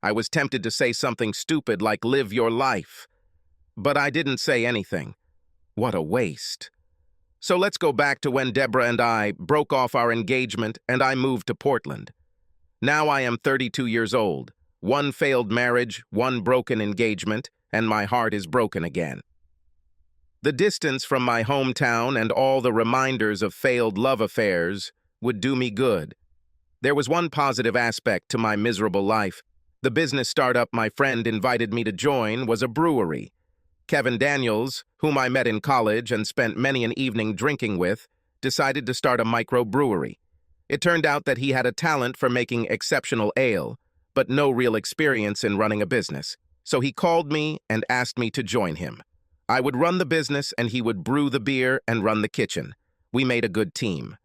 I was tempted to say something stupid like live your life, but I didn't say anything. What a waste. So let's go back to when Deborah and I broke off our engagement and I moved to Portland. Now I am 32 years old, 1 failed marriage, 1 broken engagement, and my heart is broken again. The distance from my hometown and all the reminders of failed love affairs would do me good. There was one positive aspect to my miserable life. The business startup my friend invited me to join was a brewery. Kevin Daniels, whom I met in college and spent many an evening drinking with, decided to start a microbrewery. It turned out that he had a talent for making exceptional ale, but no real experience in running a business. So he called me and asked me to join him. I would run the business and he would brew the beer and run the kitchen. We made a good team.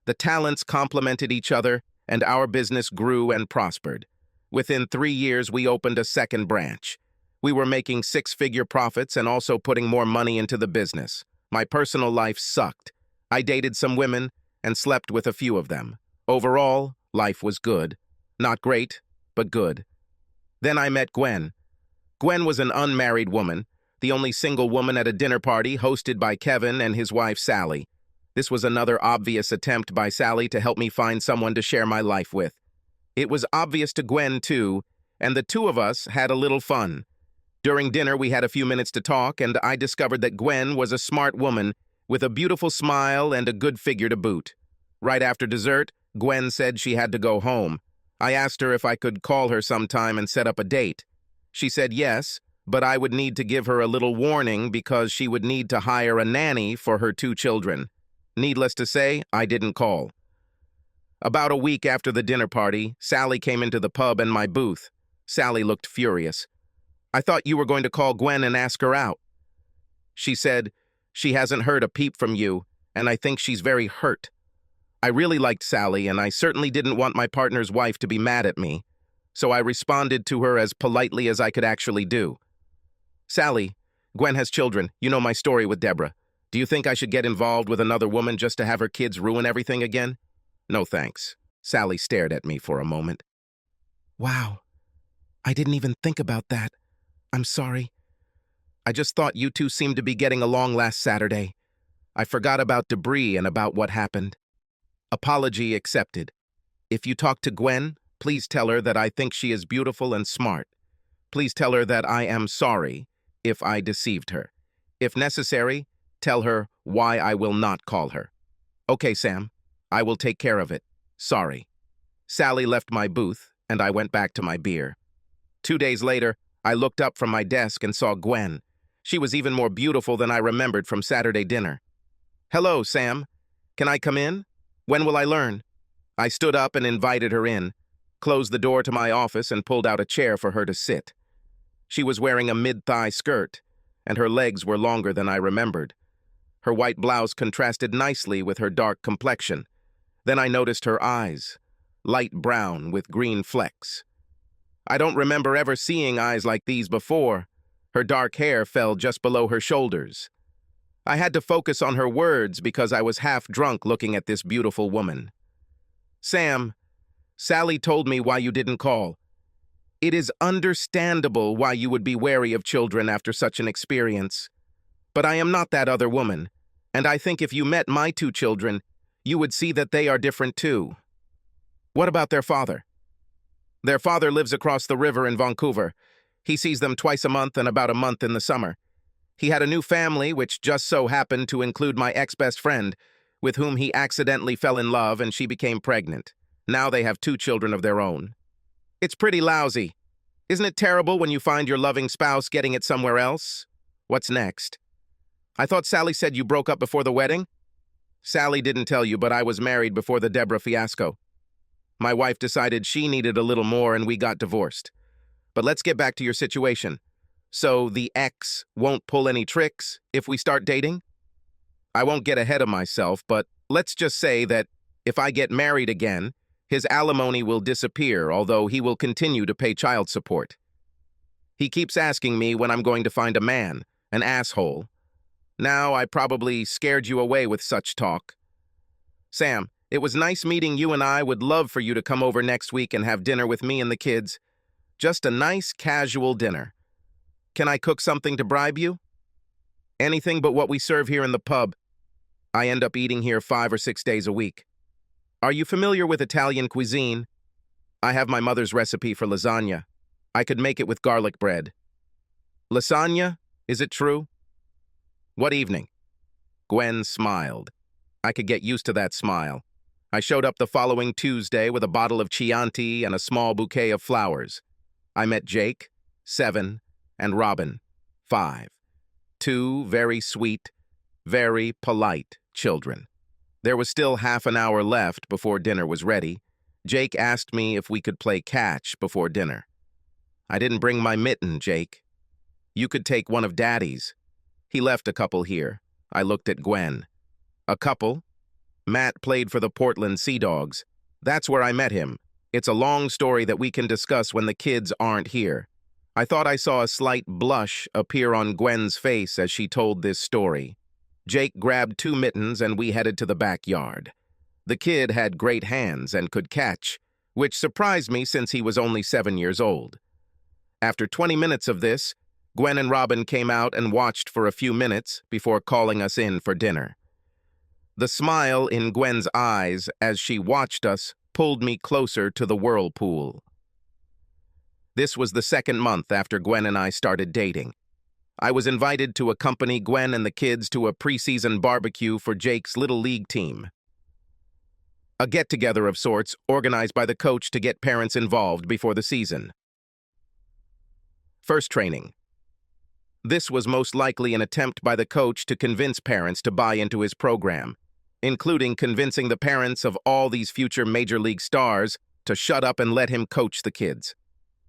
The talents complemented each other and our business grew and prospered. Within 3 years, we opened a second branch. We were making 6-figure profits and also putting more money into the business. My personal life sucked. I dated some women and slept with a few of them. Overall, life was good. Not great, but good. Then I met Gwen. Gwen was an unmarried woman, the only single woman at a dinner party hosted by Kevin and his wife Sally. This was another obvious attempt by Sally to help me find someone to share my life with. It was obvious to Gwen, too, and the two of us had a little fun. During dinner, we had a few minutes to talk, and I discovered that Gwen was a smart woman with a beautiful smile and a good figure to boot. Right after dessert, Gwen said she had to go home. I asked her if I could call her sometime and set up a date. She said yes, but I would need to give her a little warning because she would need to hire a nanny for her 2 children. Needless to say, I didn't call. About a week after the dinner party, Sally came into the pub and my booth. Sally looked furious. I thought you were going to call Gwen and ask her out. She said, she hasn't heard a peep from you, and I think she's very hurt. I really liked Sally, and I certainly didn't want my partner's wife to be mad at me, so I responded to her as politely as I could actually do. Sally, Gwen has children. You know my story with Deborah. Do you think I should get involved with another woman just to have her kids ruin everything again? No thanks. Sally stared at me for a moment. Wow, I didn't even think about that. I'm sorry. I just thought you two seemed to be getting along last Saturday. I forgot about Debris and about what happened. Apology accepted. If you talk to Gwen, please tell her that I think she is beautiful and smart. Please tell her that I am sorry if I deceived her. If necessary, tell her why I will not call her. Okay, Sam, I will take care of it. Sorry. Sally left my booth, and I went back to my beer. 2 days later, I looked up from my desk and saw Gwen. She was even more beautiful than I remembered from Saturday dinner. Hello, Sam. Can I come in? When will I learn? I stood up and invited her in, closed the door to my office and pulled out a chair for her to sit. She was wearing a mid-thigh skirt, and her legs were longer than I remembered. Her white blouse contrasted nicely with her dark complexion. Then I noticed her eyes, light brown with green flecks. I don't remember ever seeing eyes like these before. Her dark hair fell just below her shoulders. I had to focus on her words because I was half drunk looking at this beautiful woman. Sam, Sally told me why you didn't call. It is understandable why you would be wary of children after such an experience. But I am not that other woman, and I think if you met my 2 children, you would see that they are different too. What about their father? Their father lives across the river in Vancouver. He sees them twice a month and about a month in the summer. He had a new family, which just so happened to include my ex-best friend, with whom he accidentally fell in love and she became pregnant. Now they have 2 children of their own. It's pretty lousy. Isn't it terrible when you find your loving spouse getting it somewhere else? What's next? I thought Sally said you broke up before the wedding? Sally didn't tell you, but I was married before the Deborah fiasco. My wife decided she needed a little more and we got divorced. But let's get back to your situation. So the ex won't pull any tricks if we start dating? I won't get ahead of myself, but let's just say that if I get married again, his alimony will disappear, although he will continue to pay child support. He keeps asking me when I'm going to find a man, an asshole. Now, I probably scared you away with such talk. Sam, it was nice meeting you, and I would love for you to come over next week and have dinner with me and the kids. Just a nice, casual dinner. Can I cook something to bribe you? Anything but what we serve here in the pub. I end up eating here 5 or 6 days a week. Are you familiar with Italian cuisine? I have my mother's recipe for lasagna. I could make it with garlic bread. Lasagna? Is it true? What evening? Gwen smiled. I could get used to that smile. I showed up the following Tuesday with a bottle of Chianti and a small bouquet of flowers. I met Jake, 7, and Robin, 5. 2 very sweet, very polite children. There was still half an hour left before dinner was ready. Jake asked me if we could play catch before dinner. I didn't bring my mitten, Jake. You could take one of Daddy's. He left a couple here. I looked at Gwen. A couple? Matt played for the Portland Sea Dogs. That's where I met him. It's a long story that we can discuss when the kids aren't here. I thought I saw a slight blush appear on Gwen's face as she told this story. Jake grabbed 2 mittens and we headed to the backyard. The kid had great hands and could catch, which surprised me since he was only 7 years old. After 20 minutes of this, Gwen and Robin came out and watched for a few minutes before calling us in for dinner. The smile in Gwen's eyes as she watched us pulled me closer to the whirlpool. This was the 2nd month after Gwen and I started dating. I was invited to accompany Gwen and the kids to a preseason barbecue for Jake's Little League team. A get-together of sorts organized by the coach to get parents involved before the season. First training. This was most likely an attempt by the coach to convince parents to buy into his program, including convincing the parents of all these future Major League stars to shut up and let him coach the kids.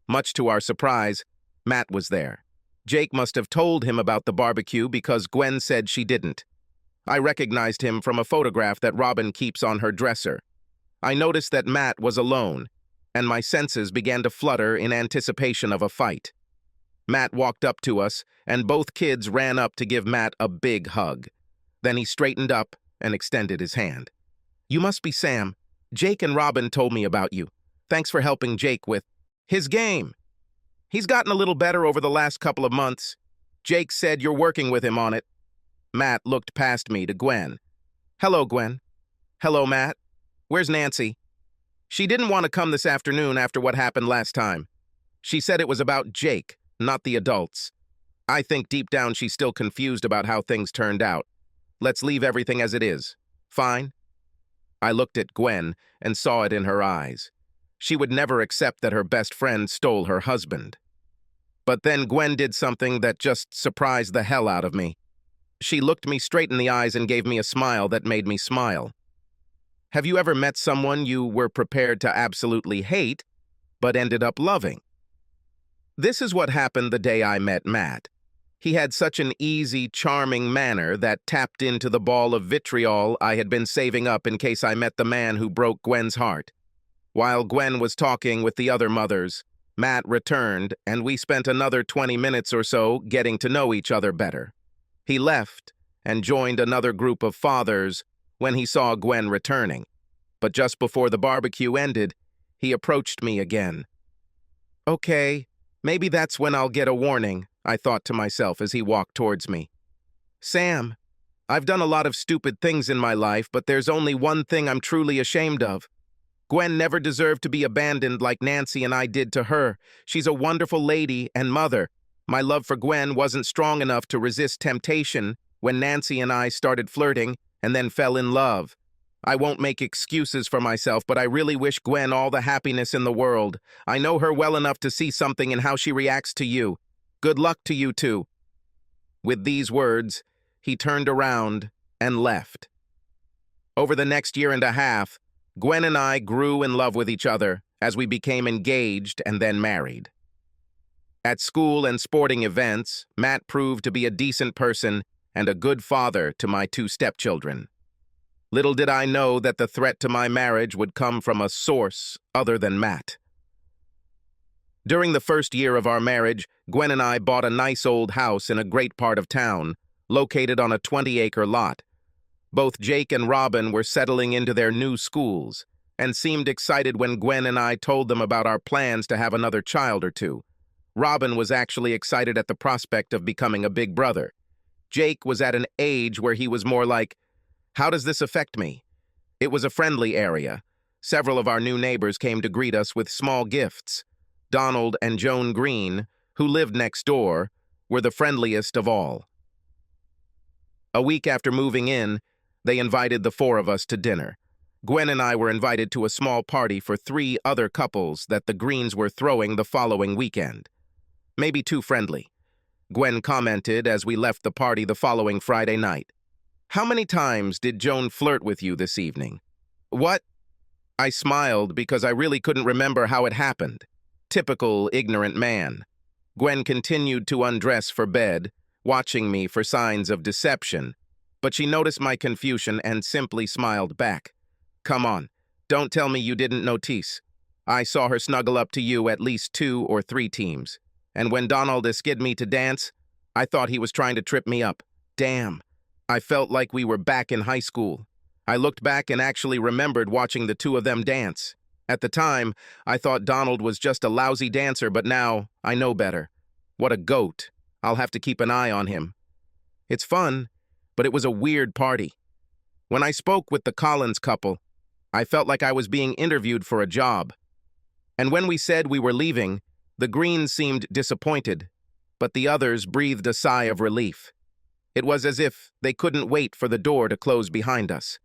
Much to our surprise, Matt was there. Jake must have told him about the barbecue because Gwen said she didn't. I recognized him from a photograph that Robin keeps on her dresser. I noticed that Matt was alone, and my senses began to flutter in anticipation of a fight. Matt walked up to us, and both kids ran up to give Matt a big hug. Then he straightened up and extended his hand. You must be Sam. Jake and Robin told me about you. Thanks for helping Jake with his game. He's gotten a little better over the last couple of months. Jake said you're working with him on it. Matt looked past me to Gwen. Hello, Gwen. Hello, Matt. Where's Nancy? She didn't want to come this afternoon after what happened last time. She said it was about Jake, not the adults. I think deep down she's still confused about how things turned out. Let's leave everything as it is. Fine? I looked at Gwen and saw it in her eyes. She would never accept that her best friend stole her husband. But then Gwen did something that just surprised the hell out of me. She looked me straight in the eyes and gave me a smile that made me smile. Have you ever met someone you were prepared to absolutely hate, but ended up loving? This is what happened the day I met Matt. He had such an easy, charming manner that tapped into the ball of vitriol I had been saving up in case I met the man who broke Gwen's heart. While Gwen was talking with the other mothers, Matt returned, and we spent another 20 minutes or so getting to know each other better. He left and joined another group of fathers when he saw Gwen returning. But just before the barbecue ended, he approached me again. Okay, maybe that's when I'll get a warning, I thought to myself as he walked towards me. Sam, I've done a lot of stupid things in my life, but there's only one thing I'm truly ashamed of. Gwen never deserved to be abandoned like Nancy and I did to her. She's a wonderful lady and mother. My love for Gwen wasn't strong enough to resist temptation when Nancy and I started flirting and then fell in love. I won't make excuses for myself, but I really wish Gwen all the happiness in the world. I know her well enough to see something in how she reacts to you. Good luck to you two." With these words, he turned around and left. Over the next year and a half, Gwen and I grew in love with each other as we became engaged and then married. At school and sporting events, Matt proved to be a decent person and a good father to my two stepchildren. Little did I know that the threat to my marriage would come from a source other than Matt. During the first year of our marriage, Gwen and I bought a nice old house in a great part of town, located on a 20-acre lot. Both Jake and Robin were settling into their new schools and seemed excited when Gwen and I told them about our plans to have another child or two. Robin was actually excited at the prospect of becoming a big brother. Jake was at an age where he was more like, "How does this affect me?" It was a friendly area. Several of our new neighbors came to greet us with small gifts. Donald and Joan Green, who lived next door, were the friendliest of all. A week after moving in, they invited the four of us to dinner. Gwen and I were invited to a small party for 3 other couples that the Greens were throwing the following weekend. "Maybe too friendly," Gwen commented as we left the party the following Friday night. "How many times did Joan flirt with you this evening?" "What?" I smiled because I really couldn't remember how it happened. Typical ignorant man. Gwen continued to undress for bed, watching me for signs of deception, but she noticed my confusion and simply smiled back. "Come on, don't tell me you didn't notice. I saw her snuggle up to you at least 2 or 3 times. And when Donald asked me to dance, I thought he was trying to trip me up. Damn. I felt like we were back in high school. I looked back and actually remembered watching the 2 of them dance. At the time, I thought Donald was just a lousy dancer, but now I know better. What a goat. I'll have to keep an eye on him. It's fun, but it was a weird party. When I spoke with the Collins couple, I felt like I was being interviewed for a job. And when we said we were leaving, the Greens seemed disappointed, but the others breathed a sigh of relief. It was as if they couldn't wait for the door to close behind us.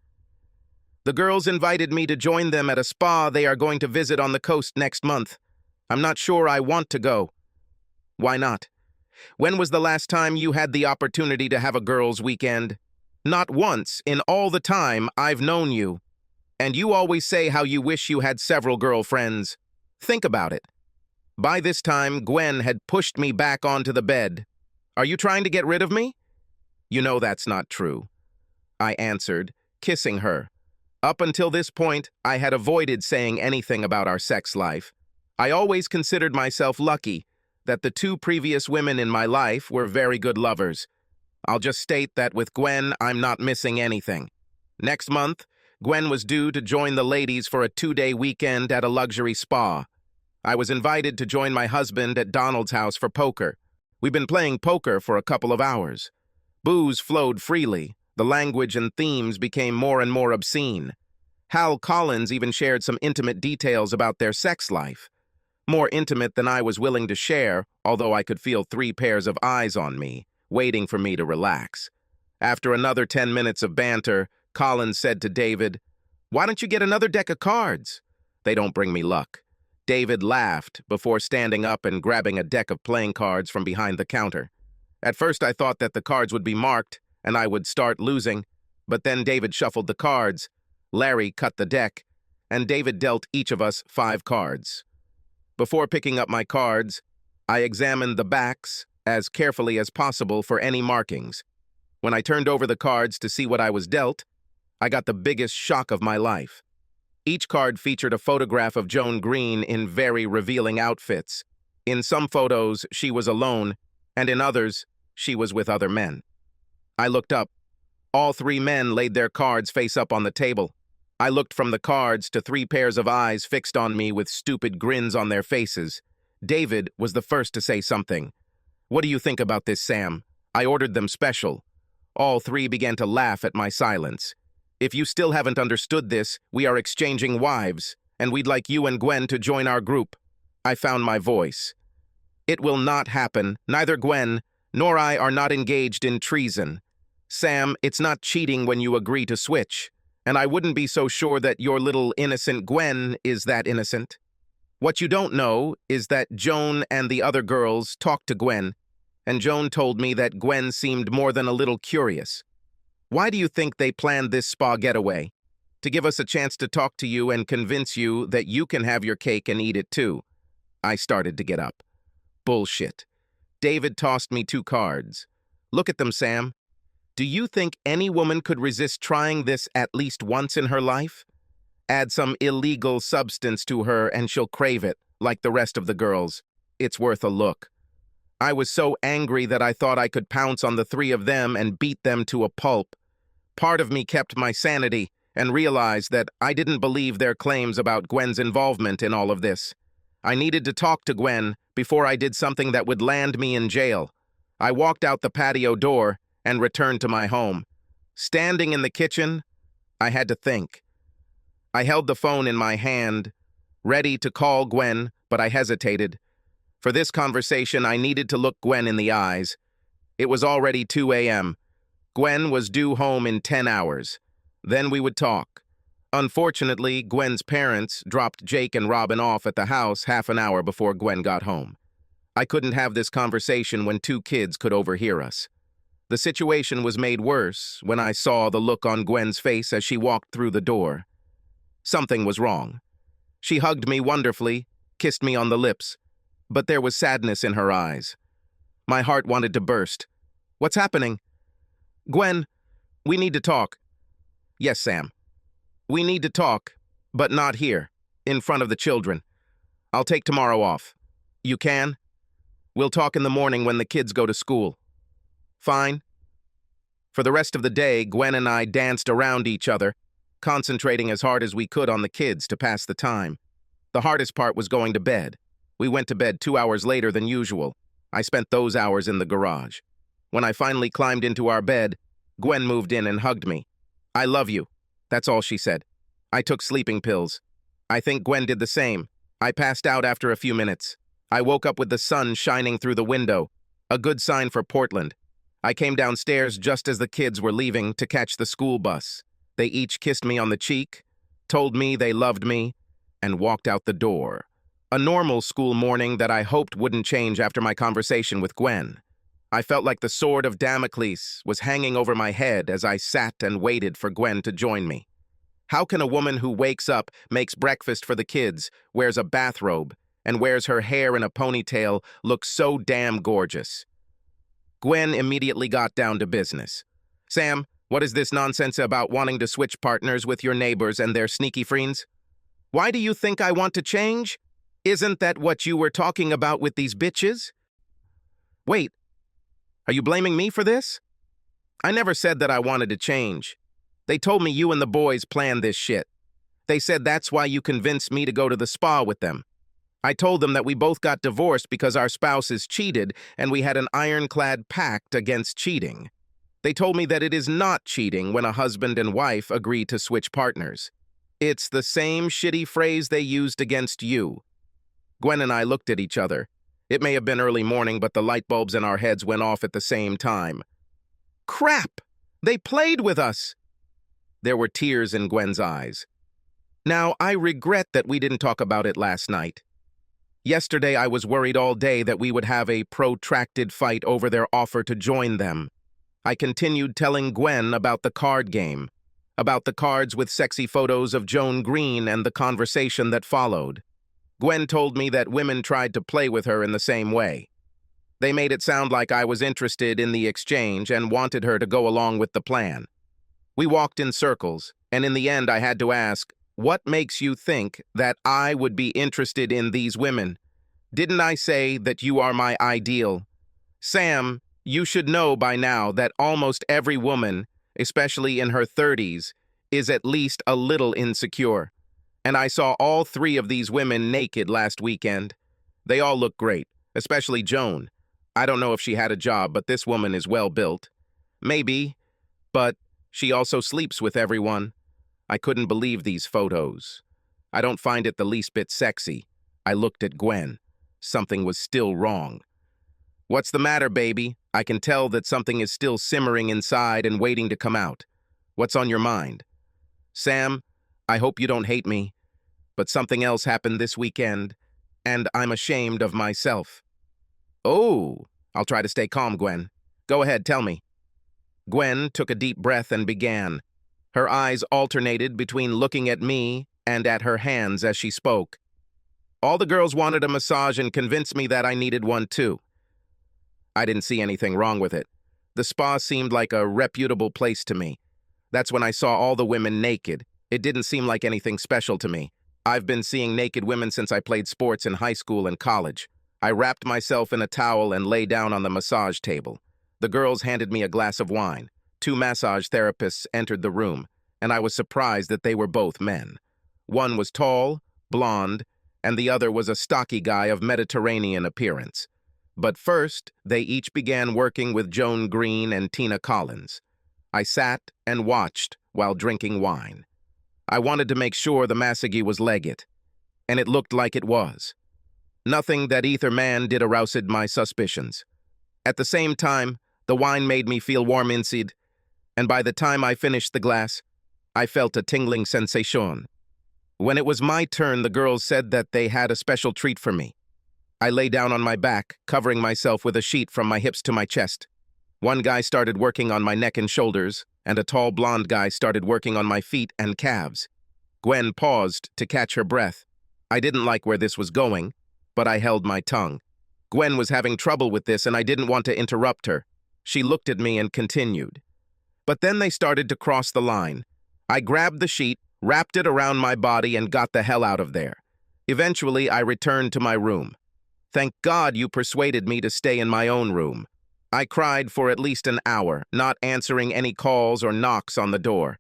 The girls invited me to join them at a spa they are going to visit on the coast next month. I'm not sure I want to go. Why not? When was the last time you had the opportunity to have a girls' weekend? Not once in all the time I've known you. And you always say how you wish you had several girlfriends. Think about it. By this time, Gwen had pushed me back onto the bed. "Are you trying to get rid of me?" "You know that's not true," I answered, kissing her. Up until this point, I had avoided saying anything about our sex life. I always considered myself lucky that the 2 previous women in my life were very good lovers. I'll just state that with Gwen, I'm not missing anything. Next month, Gwen was due to join the ladies for a 2-day weekend at a luxury spa. I was invited to join my husband at Donald's house for poker. We've been playing poker for a couple of hours. Booze flowed freely. The language and themes became more and more obscene. Hal Collins even shared some intimate details about their sex life. More intimate than I was willing to share, although I could feel 3 pairs of eyes on me, waiting for me to relax. After another 10 minutes of banter, Collins said to David, "Why don't you get another deck of cards? They don't bring me luck." David laughed before standing up and grabbing a deck of playing cards from behind the counter. At first I thought that the cards would be marked and I would start losing, but then David shuffled the cards, Larry cut the deck, and David dealt each of us 5 cards. Before picking up my cards, I examined the backs as carefully as possible for any markings. When I turned over the cards to see what I was dealt, I got the biggest shock of my life. Each card featured a photograph of Joan Green in very revealing outfits. In some photos, she was alone, and in others, she was with other men. I looked up. All 3 men laid their cards face up on the table. I looked from the cards to 3 pairs of eyes fixed on me with stupid grins on their faces. David was the first to say something. "What do you think about this, Sam? I ordered them special." All three began to laugh at my silence. If you still haven't understood this, we are exchanging wives, and we'd like you and Gwen to join our group. I found my voice. It will not happen. Neither Gwen nor I are not engaged in treason. Sam, it's not cheating when you agree to switch, and I wouldn't be so sure that your little innocent Gwen is that innocent. What you don't know is that Joan and the other girls talked to Gwen, and Joan told me that Gwen seemed more than a little curious. Why do you think they planned this spa getaway? To give us a chance to talk to you and convince you that you can have your cake and eat it too. I started to get up. Bullshit. David tossed me 2 cards. Look at them, Sam. Do you think any woman could resist trying this at least once in her life? Add some illegal substance to her and she'll crave it, like the rest of the girls. It's worth a look. I was so angry that I thought I could pounce on the 3 of them and beat them to a pulp. Part of me kept my sanity and realized that I didn't believe their claims about Gwen's involvement in all of this. I needed to talk to Gwen before I did something that would land me in jail. I walked out the patio door and returned to my home. Standing in the kitchen, I had to think. I held the phone in my hand, ready to call Gwen, but I hesitated. For this conversation, I needed to look Gwen in the eyes. It was already 2 a.m. Gwen was due home in 10 hours. Then we would talk. Unfortunately, Gwen's parents dropped Jake and Robin off at the house half an hour before Gwen got home. I couldn't have this conversation when 2 kids could overhear us. The situation was made worse when I saw the look on Gwen's face as she walked through the door. Something was wrong. She hugged me wonderfully, kissed me on the lips, but there was sadness in her eyes. My heart wanted to burst. What's happening? Gwen, we need to talk. Yes, Sam. We need to talk, but not here, in front of the children. I'll take tomorrow off. You can? We'll talk in the morning when the kids go to school. Fine. For the rest of the day, Gwen and I danced around each other, concentrating as hard as we could on the kids to pass the time. The hardest part was going to bed. We went to bed 2 hours later than usual. I spent those hours in the garage. When I finally climbed into our bed, Gwen moved in and hugged me. I love you. That's all she said. I took sleeping pills. I think Gwen did the same. I passed out after a few minutes. I woke up with the sun shining through the window, a good sign for Portland. I came downstairs just as the kids were leaving to catch the school bus. They each kissed me on the cheek, told me they loved me, and walked out the door. A normal school morning that I hoped wouldn't change after my conversation with Gwen. I felt like the sword of Damocles was hanging over my head as I sat and waited for Gwen to join me. How can a woman who wakes up, makes breakfast for the kids, wears a bathrobe, and wears her hair in a ponytail look so damn gorgeous? Gwen immediately got down to business. Sam, what is this nonsense about wanting to switch partners with your neighbors and their sneaky friends? Why do you think I want to change? Isn't that what you were talking about with these bitches? Wait, are you blaming me for this? I never said that I wanted to change. They told me you and the boys planned this shit. They said that's why you convinced me to go to the spa with them. I told them that we both got divorced because our spouses cheated and we had an ironclad pact against cheating. They told me that it is not cheating when a husband and wife agree to switch partners. It's the same shitty phrase they used against you. Gwen and I looked at each other. It may have been early morning, but the light bulbs in our heads went off at the same time. Crap! They played with us! There were tears in Gwen's eyes. Now, I regret that we didn't talk about it last night. Yesterday, I was worried all day that we would have a protracted fight over their offer to join them. I continued telling Gwen about the card game, about the cards with sexy photos of Joan Green and the conversation that followed. Gwen told me that women tried to play with her in the same way. They made it sound like I was interested in the exchange and wanted her to go along with the plan. We walked in circles, and in the end I had to ask, what makes you think that I would be interested in these women? Didn't I say that you are my ideal? Sam, you should know by now that almost every woman, especially in her 30s, is at least a little insecure. And I saw all 3 of these women naked last weekend. They all look great, especially Joan. I don't know if she had a job, but this woman is well built. Maybe, But she also sleeps with everyone. I couldn't believe these photos. I don't find it the least bit sexy. I looked at Gwen. Something was still wrong. What's the matter, baby? I can tell that something is still simmering inside and waiting to come out. What's on your mind? Sam, I hope you don't hate me, but something else happened this weekend, and I'm ashamed of myself. Oh, I'll try to stay calm, Gwen. Go ahead, tell me. Gwen took a deep breath and began. Her eyes alternated between looking at me and at her hands as she spoke. All the girls wanted a massage and convinced me that I needed one too. I didn't see anything wrong with it. The spa seemed like a reputable place to me. That's when I saw all the women naked. It didn't seem like anything special to me. I've been seeing naked women since I played sports in high school and college. I wrapped myself in a towel and lay down on the massage table. The girls handed me a glass of wine. 2 massage therapists entered the room, and I was surprised that they were both men. One was tall, blonde, and the other was a stocky guy of Mediterranean appearance. But first, they each began working with Joan Green and Tina Collins. I sat and watched while drinking wine. I wanted to make sure the massage was legit, and it looked like it was. Nothing that either man did aroused my suspicions. At the same time, the wine made me feel warm inside, and by the time I finished the glass, I felt a tingling sensation. When it was my turn, the girls said that they had a special treat for me. I lay down on my back, covering myself with a sheet from my hips to my chest. One guy started working on my neck and shoulders, and a tall blonde guy started working on my feet and calves. Gwen paused to catch her breath. I didn't like where this was going, but I held my tongue. Gwen was having trouble with this, and I didn't want to interrupt her. She looked at me and continued. But then they started to cross the line. I grabbed the sheet, wrapped it around my body, and got the hell out of there. Eventually, I returned to my room. Thank God you persuaded me to stay in my own room. I cried for at least an hour, not answering any calls or knocks on the door.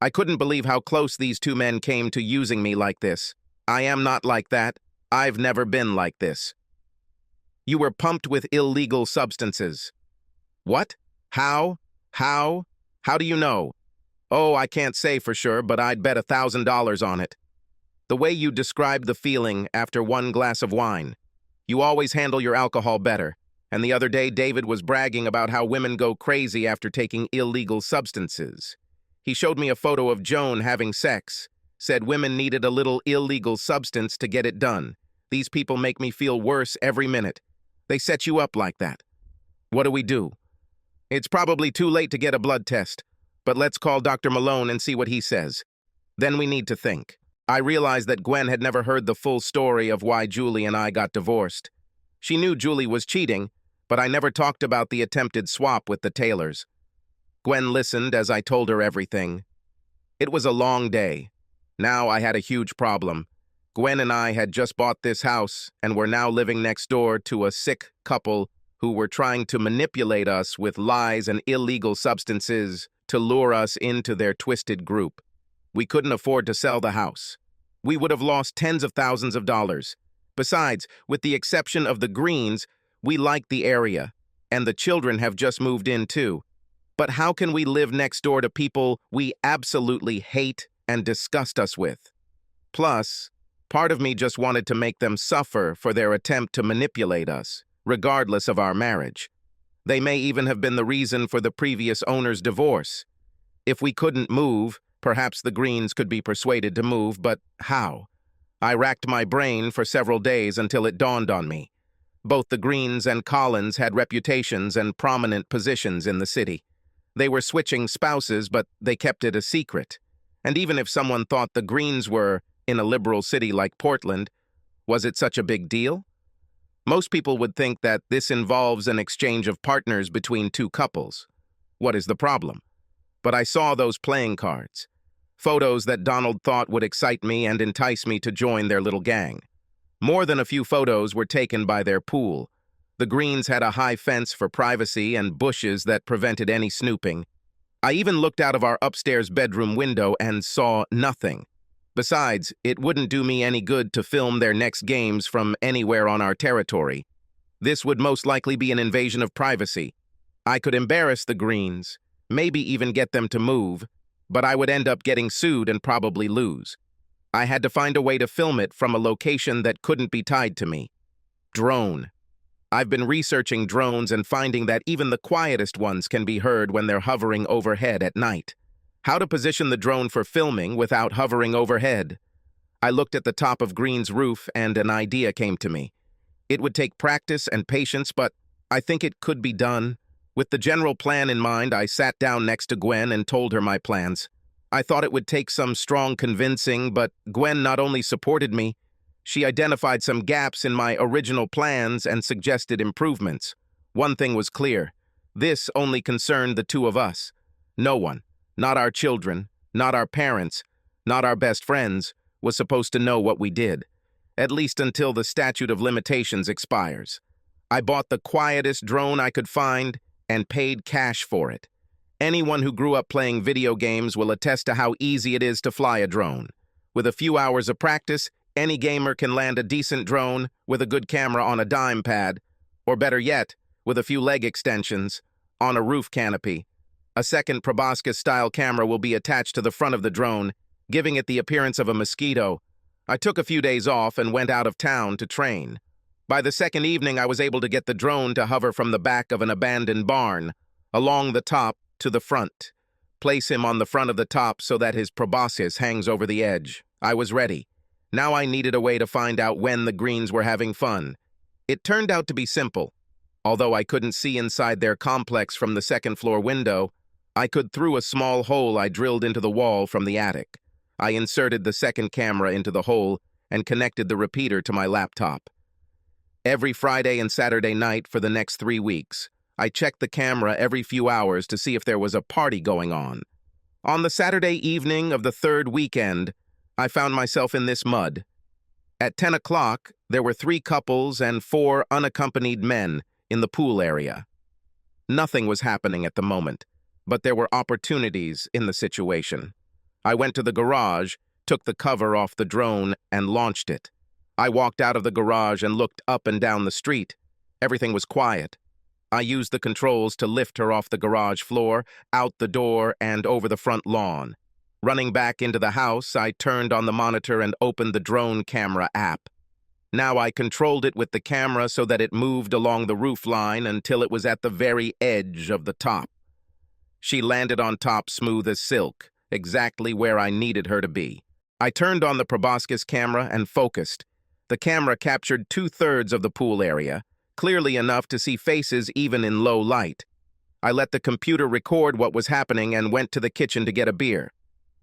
I couldn't believe how close these 2 men came to using me like this. I am not like that. I've never been like this. You were pumped with illegal substances. What? How? How? How do you know? Oh, I can't say for sure, but I'd bet $1,000 on it. The way you described the feeling after 1 glass of wine. You always handle your alcohol better. And the other day, David was bragging about how women go crazy after taking illegal substances. He showed me a photo of Joan having sex, said women needed a little illegal substance to get it done. These people make me feel worse every minute. They set you up like that. What do we do? It's probably too late to get a blood test, but let's call Dr. Malone and see what he says. Then we need to think. I realized that Gwen had never heard the full story of why Julie and I got divorced. She knew Julie was cheating, but I never talked about the attempted swap with the Taylors. Gwen listened as I told her everything. It was a long day. Now I had a huge problem. Gwen and I had just bought this house and were now living next door to a sick couple who were trying to manipulate us with lies and illegal substances to lure us into their twisted group. We couldn't afford to sell the house. We would have lost tens of thousands of dollars. Besides, with the exception of the Greens, we like the area, and the children have just moved in too. But how can we live next door to people we absolutely hate and disgust us with? Plus, part of me just wanted to make them suffer for their attempt to manipulate us, regardless of our marriage. They may even have been the reason for the previous owner's divorce. If we couldn't move, perhaps the Greens could be persuaded to move, but how? I racked my brain for several days until it dawned on me. Both the Greens and Collins had reputations and prominent positions in the city. They were switching spouses, but they kept it a secret. And even if someone thought the Greens were in a liberal city like Portland, was it such a big deal? Most people would think that this involves an exchange of partners between 2 couples. What is the problem? But I saw those playing cards. Photos that Donald thought would excite me and entice me to join their little gang. More than a few photos were taken by their pool. The Greens had a high fence for privacy and bushes that prevented any snooping. I even looked out of our upstairs bedroom window and saw nothing. Besides, it wouldn't do me any good to film their next games from anywhere on our territory. This would most likely be an invasion of privacy. I could embarrass the Greens. maybe even get them to move, but I would end up getting sued and probably lose. I had to find a way to film it from a location that couldn't be tied to me. Drone. I've been researching drones and finding that even the quietest ones can be heard when they're hovering overhead at night. How to position the drone for filming without hovering overhead. I looked at the top of Green's roof and an idea came to me. It would take practice and patience, but I think it could be done. With the general plan in mind, I sat down next to Gwen and told her my plans. I thought it would take some strong convincing, but Gwen not only supported me, she identified some gaps in my original plans and suggested improvements. One thing was clear. This only concerned the two of us. No one, not our children, not our parents, not our best friends, was supposed to know what we did, at least until the statute of limitations expires. I bought the quietest drone I could find and paid cash for it. Anyone who grew up playing video games will attest to how easy it is to fly a drone. With a few hours of practice, any gamer can land a decent drone with a good camera on a dime pad, or better yet, with a few leg extensions, on a roof canopy. A second proboscis-style camera will be attached to the front of the drone, giving it the appearance of a mosquito. I took a few days off and went out of town to train. By the second evening, I was able to get the drone to hover from the back of an abandoned barn, along the top to the front. Place him on the front of the top so that his proboscis hangs over the edge. I was ready. Now I needed a way to find out when the Greens were having fun. It turned out to be simple. Although I couldn't see inside their complex from the second-floor window, I could through a small hole I drilled into the wall from the attic. I inserted the second camera into the hole and connected the repeater to my laptop. Every Friday and Saturday night for the next 3 weeks, I checked the camera every few hours to see if there was a party going on. On the Saturday evening of the third weekend, I found myself in this mud. At 10 o'clock, there were 3 couples and 4 unaccompanied men in the pool area. Nothing was happening at the moment, but there were opportunities in the situation. I went to the garage, took the cover off the drone, and launched it. I walked out of the garage and looked up and down the street. Everything was quiet. I used the controls to lift her off the garage floor, out the door, and over the front lawn. Running back into the house, I turned on the monitor and opened the drone camera app. Now I controlled it with the camera so that it moved along the roof line until it was at the very edge of the top. She landed on top smooth as silk, exactly where I needed her to be. I turned on the proboscis camera and focused. The camera captured 2/3 of the pool area, clearly enough to see faces even in low light. I let the computer record what was happening and went to the kitchen to get a beer.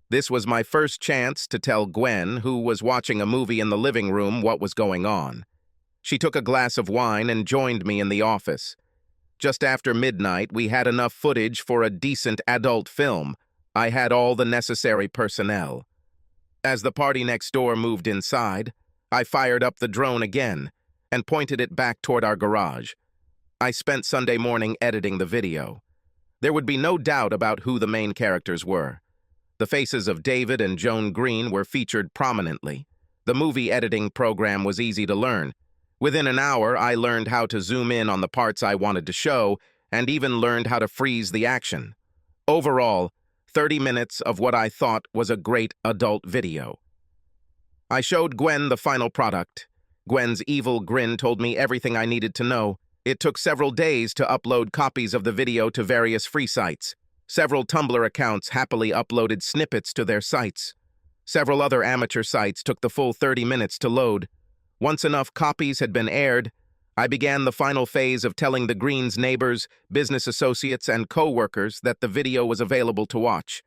This was my first chance to tell Gwen, who was watching a movie in the living room, what was going on. She took a glass of wine and joined me in the office. Just after midnight, we had enough footage for a decent adult film. I had all the necessary personnel. As the party next door moved inside, I fired up the drone again and pointed it back toward our garage. I spent Sunday morning editing the video. There would be no doubt about who the main characters were. The faces of David and Joan Green were featured prominently. The movie editing program was easy to learn. Within an hour, I learned how to zoom in on the parts I wanted to show and even learned how to freeze the action. Overall, 30 minutes of what I thought was a great adult video. I showed Gwen the final product. Gwen's evil grin told me everything I needed to know. It took several days to upload copies of the video to various free sites. Several Tumblr accounts happily uploaded snippets to their sites. Several other amateur sites took the full 30 minutes to load. Once enough copies had been aired, I began the final phase of telling the Greens' neighbors, business associates, and co-workers that the video was available to watch.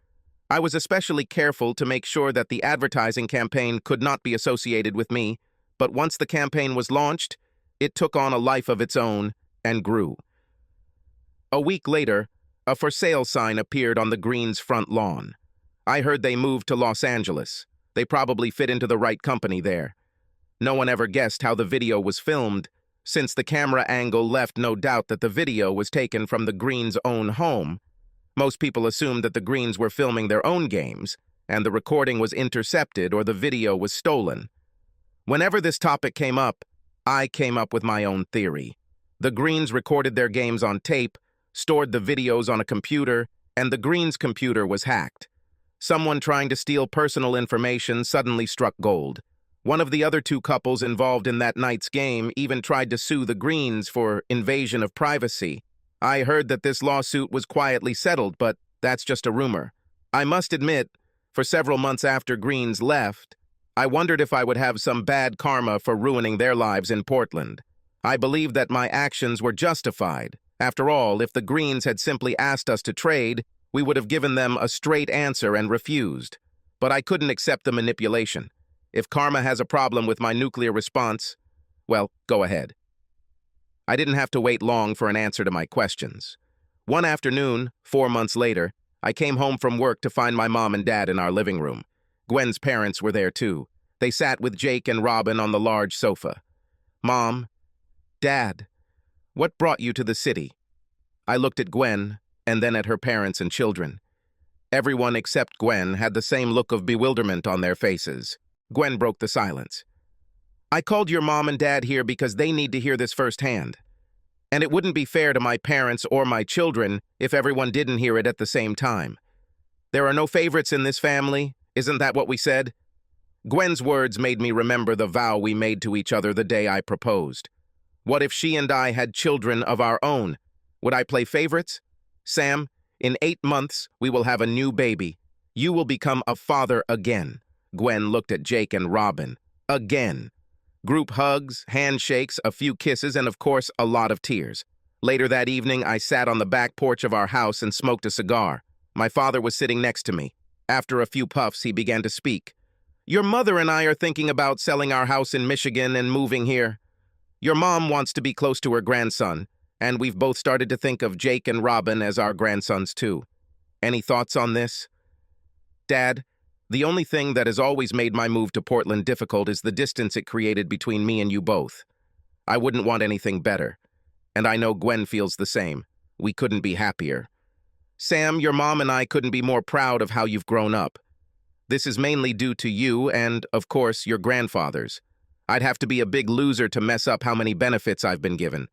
I was especially careful to make sure that the advertising campaign could not be associated with me, but once the campaign was launched, it took on a life of its own and grew. A week later, a for sale sign appeared on the Greens' front lawn. I heard they moved to Los Angeles. They probably fit into the right company there. No one ever guessed how the video was filmed, since the camera angle left no doubt that the video was taken from the Greens' own home. Most people assumed that the Greens were filming their own games, and the recording was intercepted or the video was stolen. Whenever this topic came up, I came up with my own theory. The Greens recorded their games on tape, stored the videos on a computer, and the Greens' computer was hacked. Someone trying to steal personal information suddenly struck gold. One of the other two couples involved in that night's game even tried to sue the Greens for invasion of privacy. I heard that this lawsuit was quietly settled, but that's just a rumor. I must admit, for several months after Greens left, I wondered if I would have some bad karma for ruining their lives in Portland. I believed that my actions were justified. After all, if the Greens had simply asked us to trade, we would have given them a straight answer and refused. But I couldn't accept the manipulation. If karma has a problem with my nuclear response, well, go ahead. I didn't have to wait long for an answer to my questions. One afternoon, 4 months later, I came home from work to find my mom and dad in our living room. Gwen's parents were there too. They sat with Jake and Robin on the large sofa. "Mom, Dad, what brought you to the city?" I looked at Gwen, and then at her parents and children. Everyone except Gwen had the same look of bewilderment on their faces. Gwen broke the silence. "I called your mom and dad here because they need to hear this firsthand. And it wouldn't be fair to my parents or my children if everyone didn't hear it at the same time. There are no favorites in this family, isn't that what we said?" Gwen's words made me remember the vow we made to each other the day I proposed. What if she and I had children of our own? Would I play favorites? "Sam, in 8 months, we will have a new baby. You will become a father again." Gwen looked at Jake and Robin. Again. Group hugs, handshakes, a few kisses, and of course, a lot of tears. Later that evening, I sat on the back porch of our house and smoked a cigar. My father was sitting next to me. After a few puffs, he began to speak. "Your mother and I are thinking about selling our house in Michigan and moving here. Your mom wants to be close to her grandson, and we've both started to think of Jake and Robin as our grandsons too. Any thoughts on this?" "Dad, the only thing that has always made my move to Portland difficult is the distance it created between me and you both. I wouldn't want anything better. And I know Gwen feels the same. We couldn't be happier. Sam, your mom and I couldn't be more proud of how you've grown up. This is mainly due to you and, of course, your grandfathers. I'd have to be a big loser to mess up how many benefits I've been given.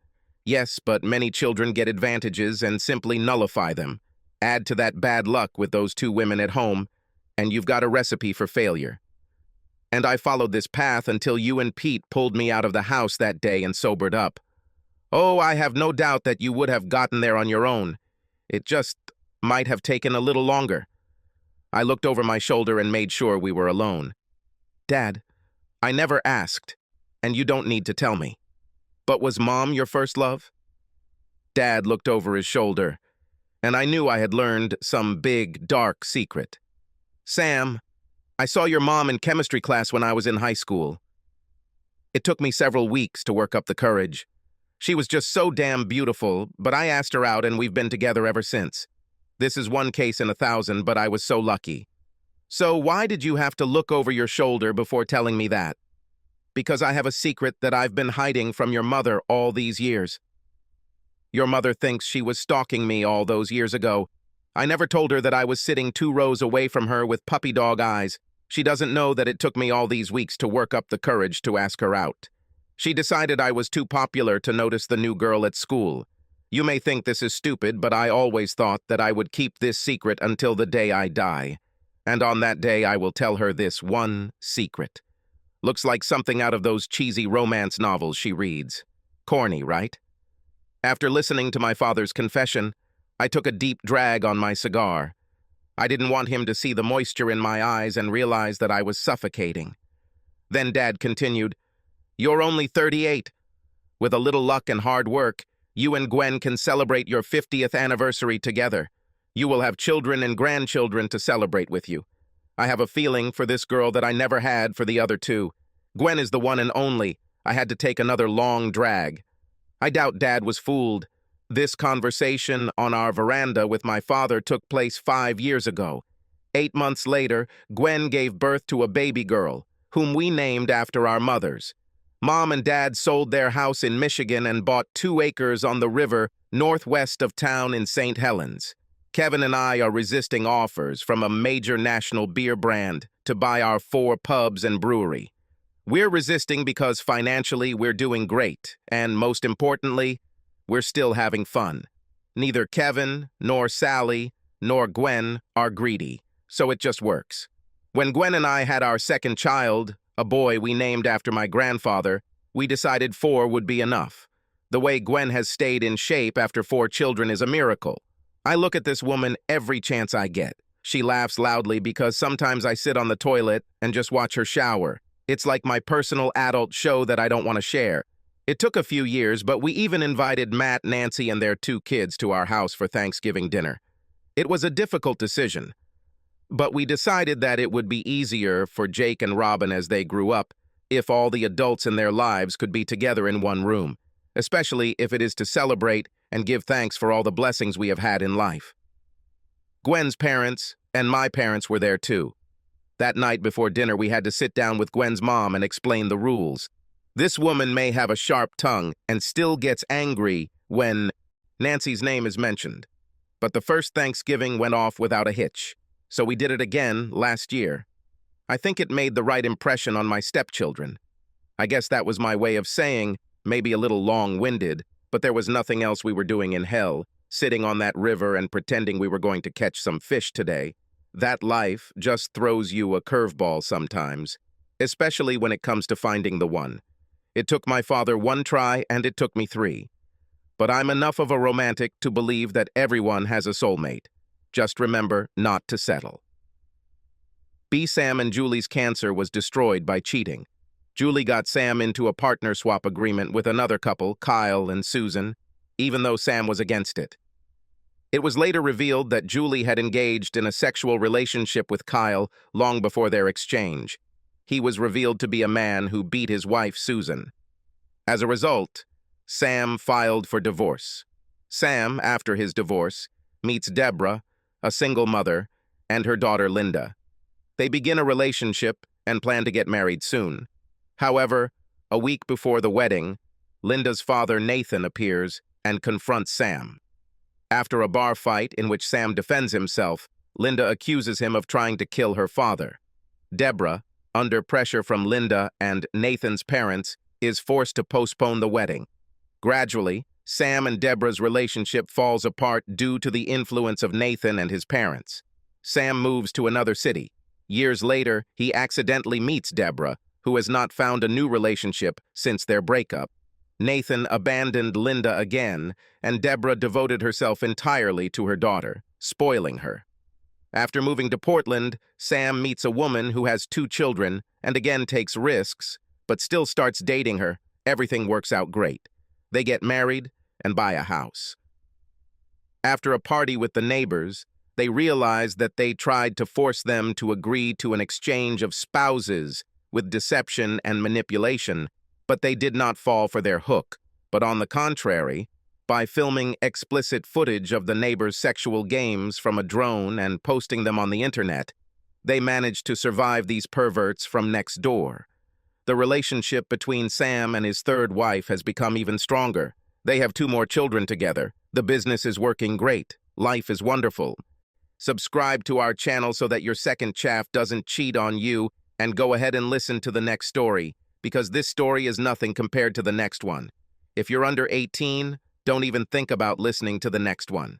Yes, but many children get advantages and simply nullify them. Add to that bad luck with those 2 women at home, and you've got a recipe for failure. And I followed this path until you and Pete pulled me out of the house that day and sobered up. Oh, I have no doubt that you would have gotten there on your own. It just might have taken a little longer." I looked over my shoulder and made sure we were alone. "Dad, I never asked, and you don't need to tell me. But was Mom your first love?" Dad looked over his shoulder, and I knew I had learned some big, dark secret. "Sam, I saw your mom in chemistry class when I was in high school. It took me several weeks to work up the courage. She was just so damn beautiful, but I asked her out and we've been together ever since. This is one case in 1,000, but I was so lucky. So why did you have to look over your shoulder before telling me that?" "Because I have a secret that I've been hiding from your mother all these years. Your mother thinks she was stalking me all those years ago. I never told her that I was sitting 2 rows away from her with puppy dog eyes. She doesn't know that it took me all these weeks to work up the courage to ask her out. She decided I was too popular to notice the new girl at school. You may think this is stupid, but I always thought that I would keep this secret until the day I die. And on that day, I will tell her this one secret. Looks like something out of those cheesy romance novels she reads. Corny, right?" After listening to my father's confession, I took a deep drag on my cigar. I didn't want him to see the moisture in my eyes and realize that I was suffocating. Then Dad continued, "You're only 38. With a little luck and hard work, you and Gwen can celebrate your 50th anniversary together. You will have children and grandchildren to celebrate with you. I have a feeling for this girl that I never had for the other 2. Gwen is the one and only. I had to take another long drag. I doubt Dad was fooled. This conversation on our veranda with my father took place 5 years ago. 8 months later, Gwen gave birth to a baby girl, whom we named after our mothers. Mom and Dad sold their house in Michigan and bought 2 acres on the river northwest of town in St. Helens. Kevin and I are resisting offers from a major national beer brand to buy our 4 pubs and brewery. We're resisting because financially we're doing great, and most importantly, we're still having fun. Neither Kevin, nor Sally, nor Gwen are greedy, so it just works. When Gwen and I had our second child, a boy we named after my grandfather, we decided 4 would be enough. The way Gwen has stayed in shape after 4 children is a miracle. I look at this woman every chance I get. She laughs loudly because sometimes I sit on the toilet and just watch her shower. It's like my personal adult show that I don't want to share. It took a few years, but we even invited Matt, Nancy, and their 2 kids to our house for Thanksgiving dinner. It was a difficult decision, but we decided that it would be easier for Jake and Robin as they grew up if all the adults in their lives could be together in one room, especially if it is to celebrate and give thanks for all the blessings we have had in life. Gwen's parents and my parents were there too. That night before dinner, we had to sit down with Gwen's mom and explain the rules. This woman may have a sharp tongue and still gets angry when Nancy's name is mentioned. But the first Thanksgiving went off without a hitch, so we did it again last year. I think it made the right impression on my stepchildren. I guess that was my way of saying, maybe a little long-winded, but there was nothing else we were doing in hell, sitting on that river and pretending we were going to catch some fish today. That life just throws you a curveball sometimes, especially when it comes to finding the one. It took my father 1 try and it took me 3. But I'm enough of a romantic to believe that everyone has a soulmate. Just remember not to settle. Sam and Julie's cancer was destroyed by cheating. Julie got Sam into a partner swap agreement with another couple, Kyle and Susan, even though Sam was against it. It was later revealed that Julie had engaged in a sexual relationship with Kyle long before their exchange. He was revealed to be a man who beat his wife, Susan. As a result, Sam filed for divorce. Sam, after his divorce, meets Deborah, a single mother, and her daughter, Linda. They begin a relationship and plan to get married soon. However, a week before the wedding, Linda's father, Nathan, appears and confronts Sam. After a bar fight in which Sam defends himself, Linda accuses him of trying to kill her father. Deborah, under pressure from Linda and Nathan's parents, is forced to postpone the wedding. Gradually, Sam and Deborah's relationship falls apart due to the influence of Nathan and his parents. Sam moves to another city. Years later, he accidentally meets Deborah, who has not found a new relationship since their breakup. Nathan abandoned Linda again, and Deborah devoted herself entirely to her daughter, spoiling her. After moving to Portland, Sam meets a woman who has 2 children and again takes risks, but still starts dating her. Everything works out great. They get married and buy a house. After a party with the neighbors, they realize that they tried to force them to agree to an exchange of spouses with deception and manipulation, but they did not fall for their hook, but on the contrary, by filming explicit footage of the neighbors' sexual games from a drone and posting them on the internet, they managed to survive these perverts from next door. The relationship between Sam and his 3rd wife has become even stronger. They have 2 more children together. The business is working great. Life is wonderful. Subscribe to our channel so that your second chaff doesn't cheat on you, and go ahead and listen to the next story, because this story is nothing compared to the next one. If you're under 18, don't even think about listening to the next one.